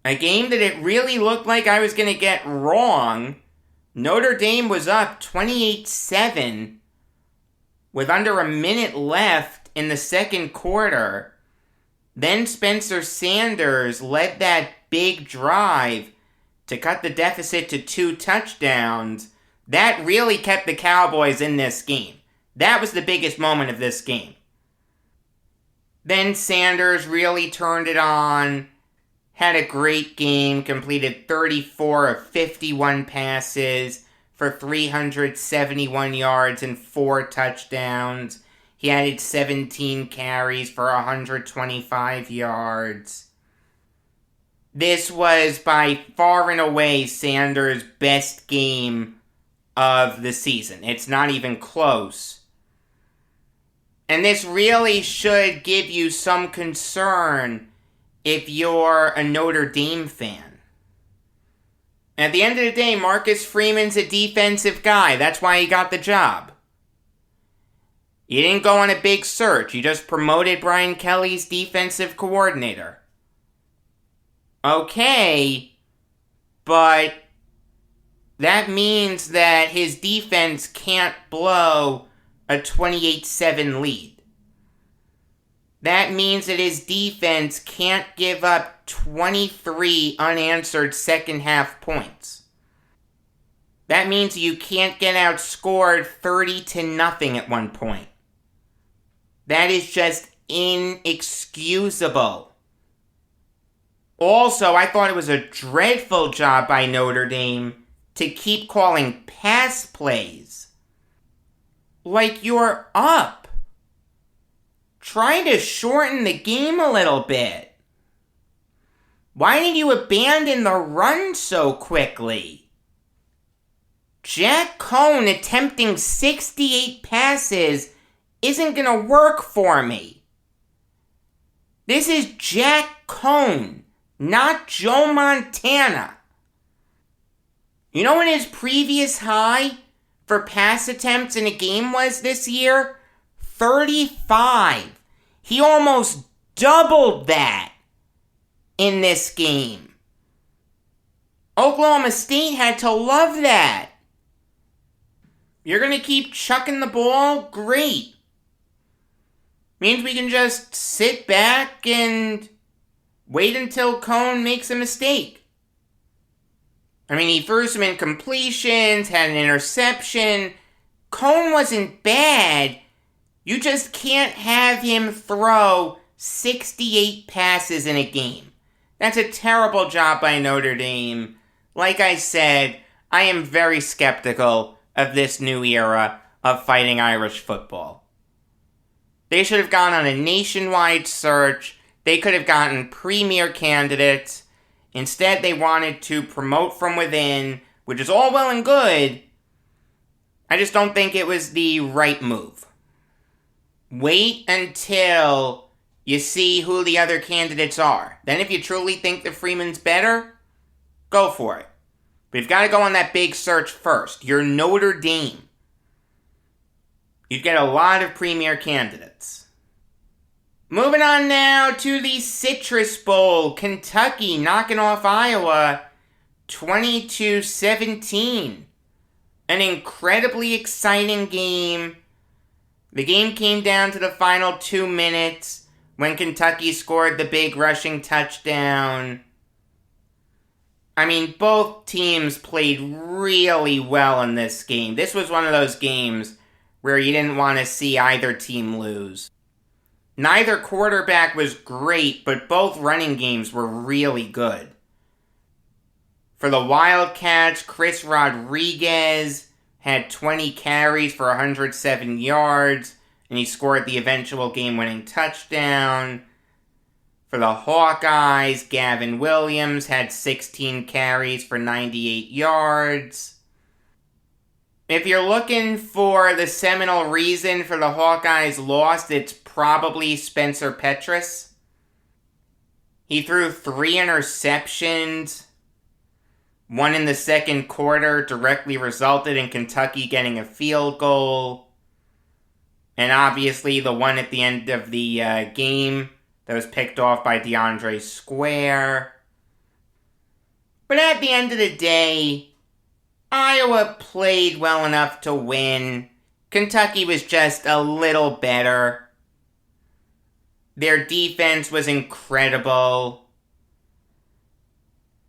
A game that it really looked like I was going to get wrong. Notre Dame was up 28-7 with under a minute left in the second quarter. Then Spencer Sanders led that big drive to cut the deficit to 2 touchdowns. That really kept the Cowboys in this game. That was the biggest moment of this game. Then Sanders really turned it on, had a great game, completed 34 of 51 passes for 371 yards and 4 touchdowns. He added 17 carries for 125 yards. This was by far and away Sanders' best game of the season. It's not even close. And this really should give you some concern if you're a Notre Dame fan. At the end of the day, Marcus Freeman's a defensive guy. That's why he got the job. You didn't go on a big search. You just promoted Brian Kelly's defensive coordinator. Okay, but That means that his defense can't blow a 28-7 lead. That means that his defense can't give up 23 unanswered second half points. That means you can't get outscored 30-0 at one point. That is just inexcusable. Also, I thought it was a dreadful job by Notre Dame to keep calling pass plays. Like you're up. Try to shorten the game a little bit. Why did you abandon the run so quickly? Jack Cohn attempting 68 passes isn't going to work for me. This is Jack Cohn, not Joe Montana. You know what his previous high for pass attempts in a game was this year? 35. He almost doubled that in this game. Oklahoma State had to love that. You're going to keep chucking the ball? Great. Means we can just sit back and wait until Cohn makes a mistake. I mean, he threw some incompletions, had an interception. Cohn wasn't bad. You just can't have him throw 68 passes in a game. That's a terrible job by Notre Dame. Like I said, I am very skeptical of this new era of Fighting Irish football. They should have gone on a nationwide search. They could have gotten premier candidates. Instead, they wanted to promote from within, which is all well and good. I just don't think it was the right move. Wait until you see who the other candidates are. Then if you truly think that Freeman's better, go for it. But you've got to go on that big search first. You're Notre Dame. You'd get a lot of premier candidates. Moving on now to the Citrus Bowl. Kentucky knocking off Iowa 22-17. An incredibly exciting game. The game came down to the final 2 minutes when Kentucky scored the big rushing touchdown. I mean, both teams played really well in this game. This was one of those games where you didn't want to see either team lose. Neither quarterback was great, but both running games were really good. For the Wildcats, Chris Rodriguez had 20 carries for 107 yards, and he scored the eventual game-winning touchdown. For the Hawkeyes, Gavin Williams had 16 carries for 98 yards. If you're looking for the seminal reason for the Hawkeyes' loss, it's probably Spencer Petras. He threw 3 interceptions. One in the second quarter directly resulted in Kentucky getting a field goal. And obviously the one at the end of the game that was picked off by DeAndre Square. But at the end of the day, Iowa played well enough to win. Kentucky was just a little better. Their defense was incredible.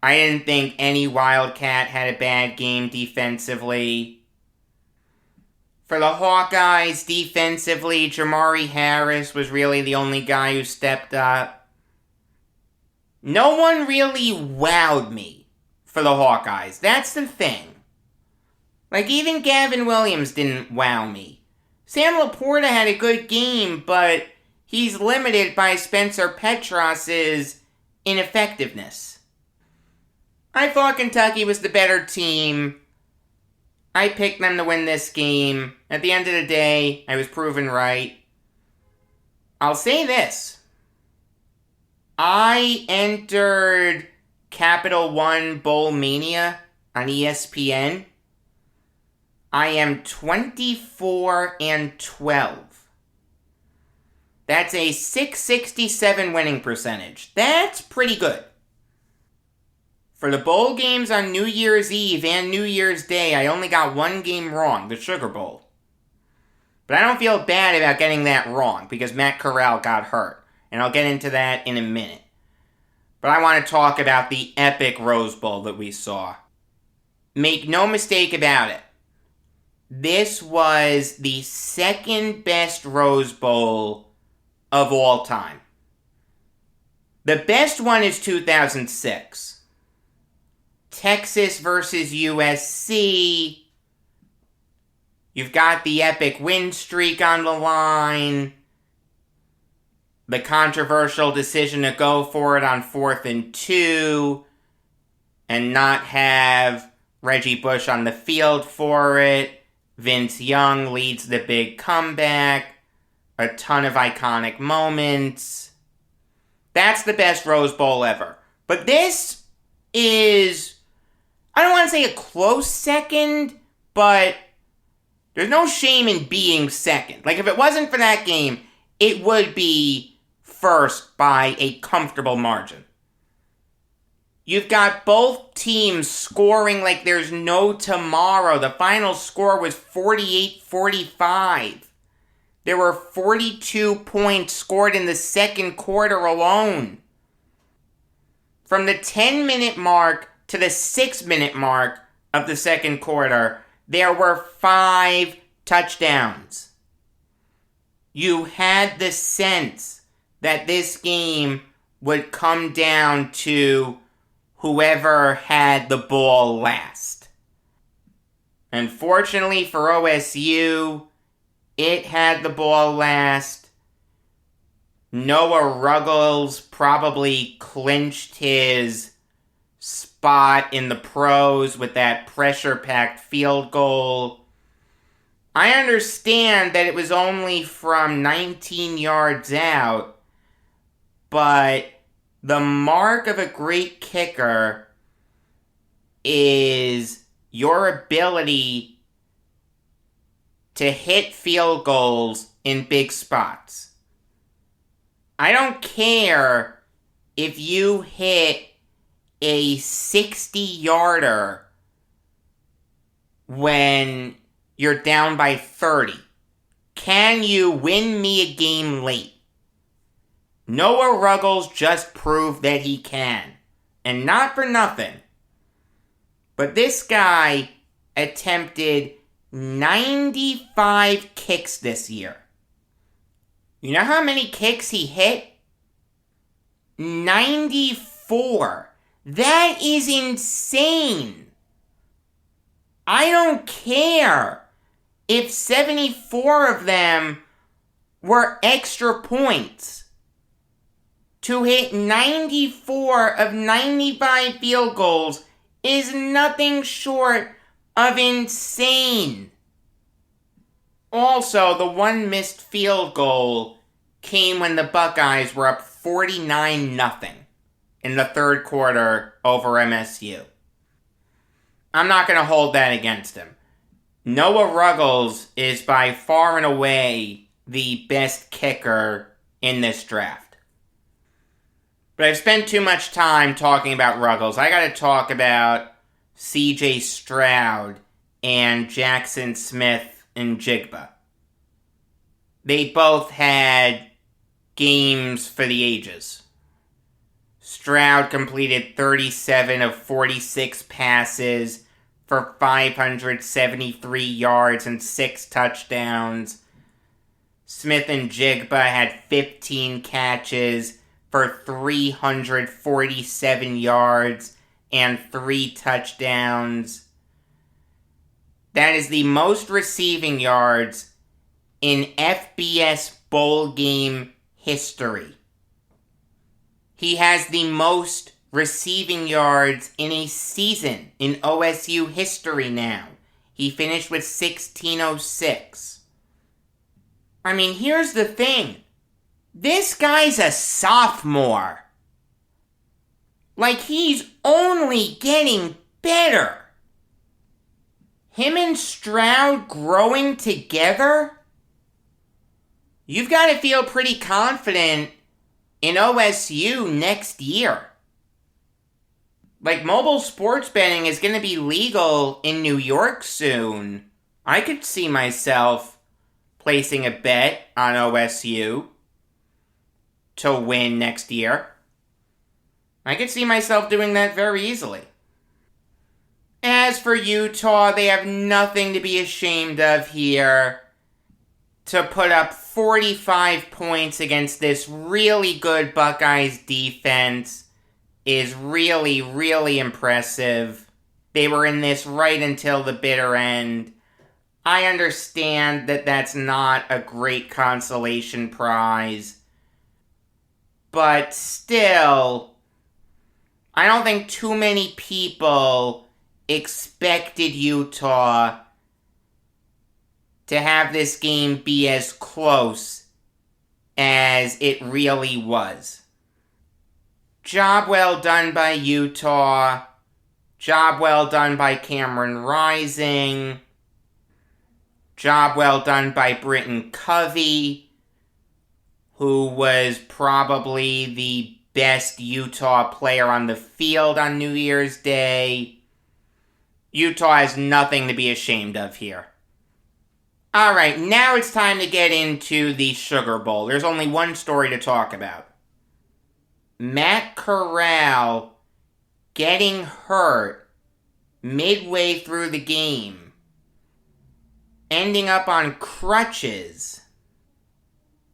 I didn't think any Wildcat had a bad game defensively. For the Hawkeyes, defensively, Jamari Harris was really the only guy who stepped up. No one really wowed me for the Hawkeyes. That's the thing. Like, even Gavin Williams didn't wow me. Sam Laporta had a good game, but he's limited by Spencer Petras' ineffectiveness. I thought Kentucky was the better team. I picked them to win this game. At the end of the day, I was proven right. I'll say this. I entered Capital One Bowl Mania on ESPN. I am 24-12. That's a 667 winning percentage. That's pretty good. For the bowl games on New Year's Eve and New Year's Day, I only got one game wrong, the Sugar Bowl. But I don't feel bad about getting that wrong because Matt Corral got hurt. And I'll get into that in a minute. But I want to talk about the epic Rose Bowl that we saw. Make no mistake about it. This was the second best Rose Bowl of all time. The best one is 2006. Texas versus USC. You've got the epic win streak on the line. The controversial decision to go for it on 4th and 2 and not have Reggie Bush on the field for it. Vince Young leads the big comeback. A ton of iconic moments. That's the best Rose Bowl ever. But this is, I don't want to say a close second, but there's no shame in being second. Like, if it wasn't for that game, it would be first by a comfortable margin. You've got both teams scoring like there's no tomorrow. The final score was 48-45. There were 42 points scored in the second quarter alone. From the 10-minute mark to the 6-minute mark of the second quarter, there were 5 touchdowns. You had the sense that this game would come down to whoever had the ball last. Unfortunately for OSU, it had the ball last. Noah Ruggles probably clinched his spot in the pros with that pressure-packed field goal. I understand that it was only from 19 yards out, but the mark of a great kicker is your ability to hit field goals in big spots. I don't care if you hit a 60-yarder when you're down by 30. Can you win me a game late? Noah Ruggles just proved that he can. And not for nothing. But this guy attempted 95 kicks this year. You know how many kicks he hit? 94. That is insane. I don't care if 74 of them were extra points. To hit 94 of 95 field goals is nothing short of insane. Also, the one missed field goal came when the Buckeyes were up 49-0 in the third quarter over MSU. I'm not going to hold that against him. Noah Ruggles is by far and away the best kicker in this draft. But I've spent too much time talking about Ruggles. I got to talk about C.J. Stroud and Jackson Smith and Jigba. They both had games for the ages. Stroud completed 37 of 46 passes for 573 yards and 6 touchdowns. Smith and Jigba had 15 catches for 347 yards and 3 touchdowns. That is the most receiving yards in FBS bowl game history. He has the most receiving yards in a season in OSU history now. He finished with 1606. I mean, here's the thing. This guy's a sophomore. Like, he's only getting better. Him and Stroud growing together? You've got to feel pretty confident in OSU next year. Like, mobile sports betting is going to be legal in New York soon. I could see myself placing a bet on OSU to win next year. I could see myself doing that very easily. As for Utah, they have nothing to be ashamed of here. To put up 45 points against this really good Buckeyes defense is really, really impressive. They were in this right until the bitter end. I understand that that's not a great consolation prize. But still, I don't think too many people expected Utah to have this game be as close as it really was. Job well done by Utah. Job well done by Cameron Rising. Job well done by Britton Covey, who was probably the best Utah player on the field on New Year's Day. Utah has nothing to be ashamed of here. Alright, now it's time to get into the Sugar Bowl. There's only one story to talk about. Matt Corral getting hurt midway through the game, ending up on crutches,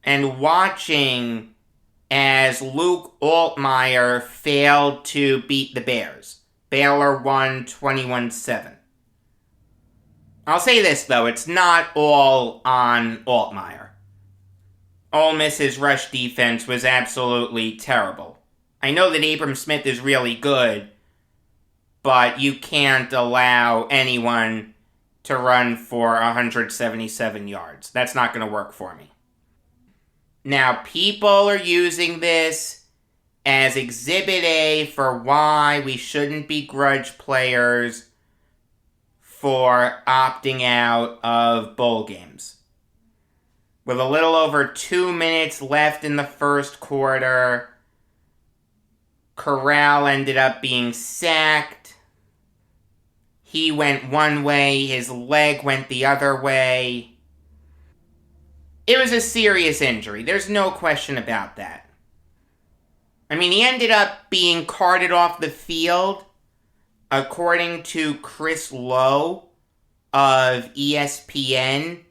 and watching as Luke Altmaier failed to beat the Bears. Baylor won 21-7. I'll say this, though, it's not all on Altmaier. Ole Miss's rush defense was absolutely terrible. I know that Abram Smith is really good, but you can't allow anyone to run for 177 yards. That's not going to work for me. Now, people are using this as Exhibit A for why we shouldn't begrudge players for opting out of bowl games. With a little over 2 minutes left in the first quarter, Corral ended up being sacked. He went one way, his leg went the other way. It was a serious injury, there's no question about that. I mean, he ended up being carted off the field, according to Chris Lowe of ESPN.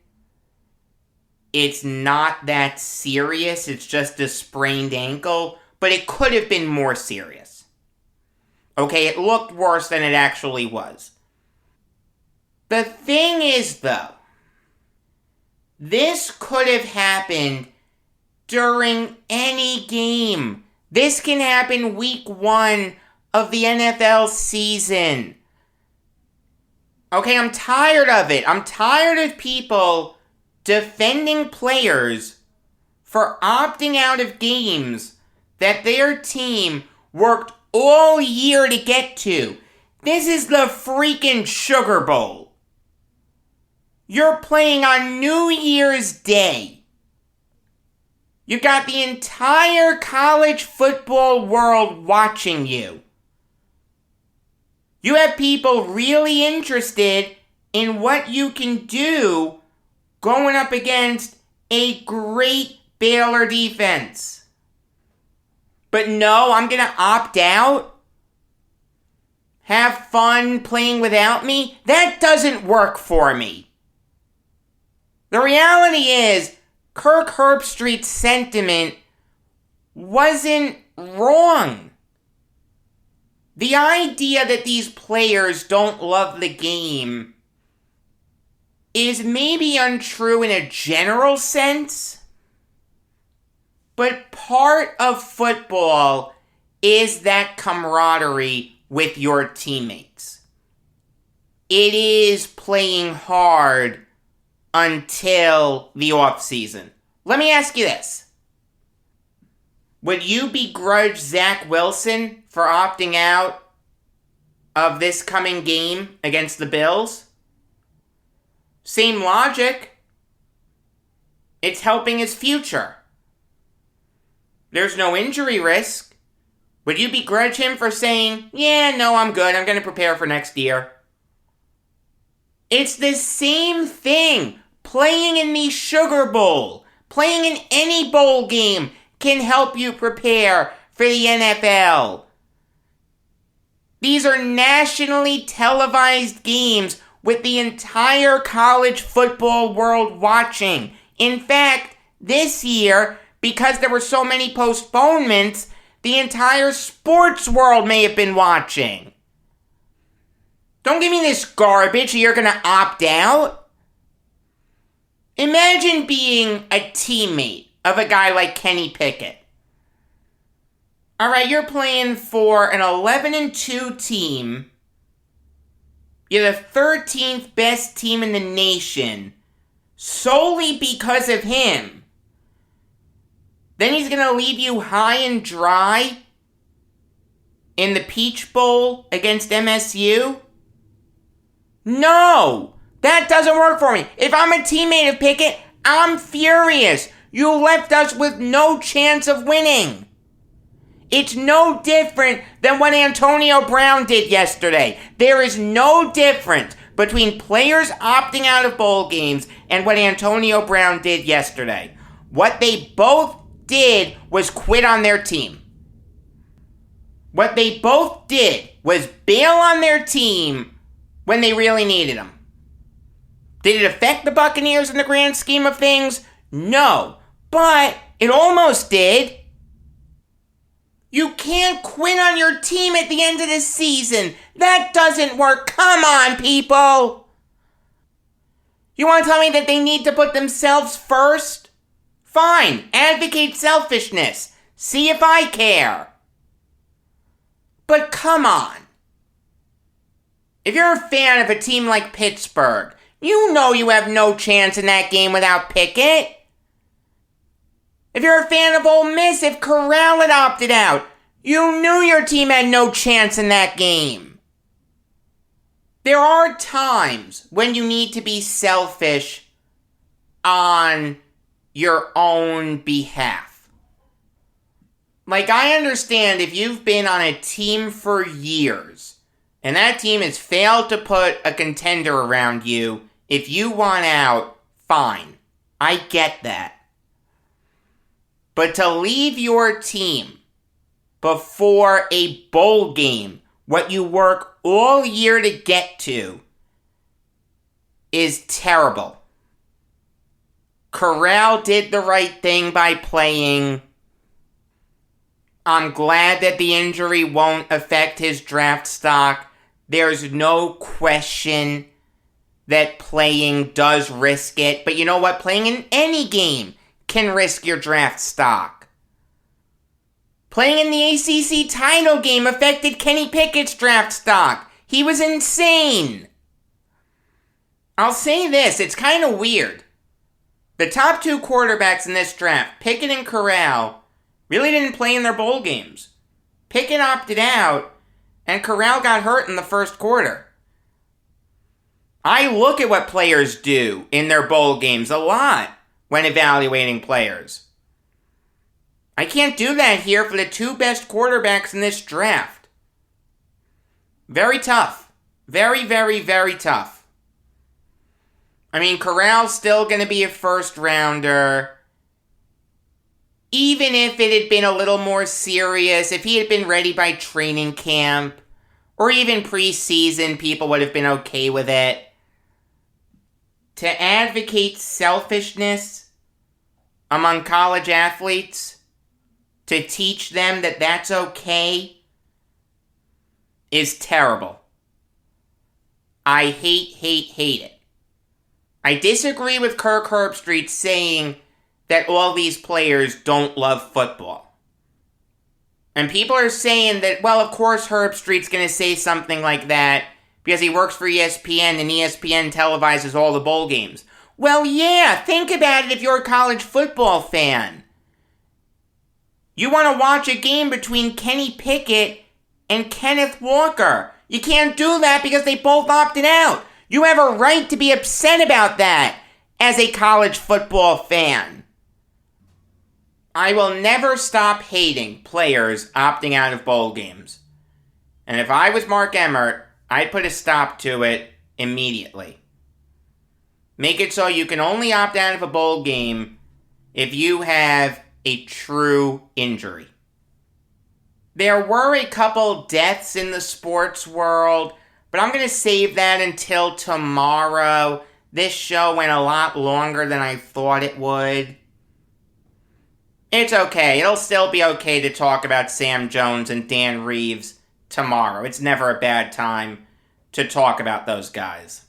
It's not that serious, it's just a sprained ankle, but it could have been more serious. Okay, it looked worse than it actually was. The thing is, though, this could have happened during any game. This can happen week 1 of the NFL season. Okay, I'm tired of it. I'm tired of people defending players for opting out of games that their team worked all year to get to. This is the freaking Sugar Bowl. You're playing on New Year's Day. You got the entire college football world watching you. You have people really interested in what you can do going up against a great Baylor defense. But no, I'm going to opt out? Have fun playing without me? That doesn't work for me. The reality is, Kirk Herbstreit's sentiment wasn't wrong. The idea that these players don't love the game is maybe untrue in a general sense, but part of football is that camaraderie with your teammates. It is playing hard until the offseason. Let me ask you this. Would you begrudge Zach Wilson for opting out of this coming game against the Bills? Same logic. It's helping his future. There's no injury risk. Would you begrudge him for saying, yeah, no, I'm good, I'm going to prepare for next year? It's the same thing. Playing in the Sugar Bowl, playing in any bowl game can help you prepare for the NFL. These are nationally televised games with the entire college football world watching. In fact, this year, because there were so many postponements, the entire sports world may have been watching. Don't give me this garbage or you're going to opt out. Imagine being a teammate of a guy like Kenny Pickett. Alright, you're playing for an 11-2 team. You're the 13th best team in the nation. Solely because of him. Then he's going to leave you high and dry in the Peach Bowl against MSU? No! That doesn't work for me. If I'm a teammate of Pickett, I'm furious. You left us with no chance of winning. It's no different than what Antonio Brown did yesterday. There is no difference between players opting out of bowl games and what Antonio Brown did yesterday. What they both did was quit on their team. What they both did was bail on their team when they really needed them. Did it affect the Buccaneers in the grand scheme of things? No, but it almost did. You can't quit on your team at the end of the season. That doesn't work. Come on, people. You want to tell me that they need to put themselves first? Fine, advocate selfishness. See if I care. But come on. If you're a fan of a team like Pittsburgh, you know you have no chance in that game without Pickett. If you're a fan of Ole Miss, if Corral had opted out, you knew your team had no chance in that game. There are times when you need to be selfish on your own behalf. Like, I understand if you've been on a team for years, and that team has failed to put a contender around you, if you want out, fine. I get that. But to leave your team before a bowl game, what you work all year to get to, is terrible. Corral did the right thing by playing. I'm glad that the injury won't affect his draft stock. There's no question that playing does risk it. But you know what? Playing in any game can risk your draft stock. Playing in the ACC title game affected Kenny Pickett's draft stock. He was insane. I'll say this, it's kind of weird. The top two quarterbacks in this draft, Pickett and Corral, really didn't play in their bowl games. Pickett opted out, and Corral got hurt in the first quarter. I look at what players do in their bowl games a lot when evaluating players. I can't do that here for the two best quarterbacks in this draft. Very tough. Very, very, very tough. I mean, Corral's still going to be a first rounder. Even if it had been a little more serious, if he had been ready by training camp, or even preseason, people would have been okay with it. To advocate selfishness among college athletes, to teach them that that's okay, is terrible. I hate it. I disagree with Kirk Herbstreit saying that all these players don't love football. And people are saying that, well, of course Herbstreit's going to say something like that because he works for ESPN and ESPN televises all the bowl games. Well, yeah, think about it if you're a college football fan. You want to watch a game between Kenny Pickett and Kenneth Walker. You can't do that because they both opted out. You have a right to be upset about that as a college football fan. I will never stop hating players opting out of bowl games. And if I was Mark Emmert, I'd put a stop to it immediately. Make it so you can only opt out of a bowl game if you have a true injury. There were a couple deaths in the sports world, but I'm going to save that until tomorrow. This show went a lot longer than I thought it would. It's okay. It'll still be okay to talk about Sam Jones and Dan Reeves tomorrow. It's never a bad time to talk about those guys.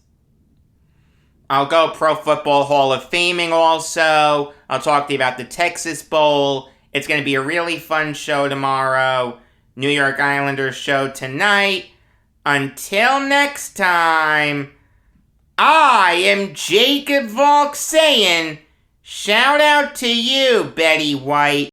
I'll go Pro Football Hall of Faming also. I'll talk to you about the Texas Bowl. It's going to be a really fun show tomorrow. New York Islanders show tonight. Until next time, I am Jacob Valk saying, shout out to you, Betty White.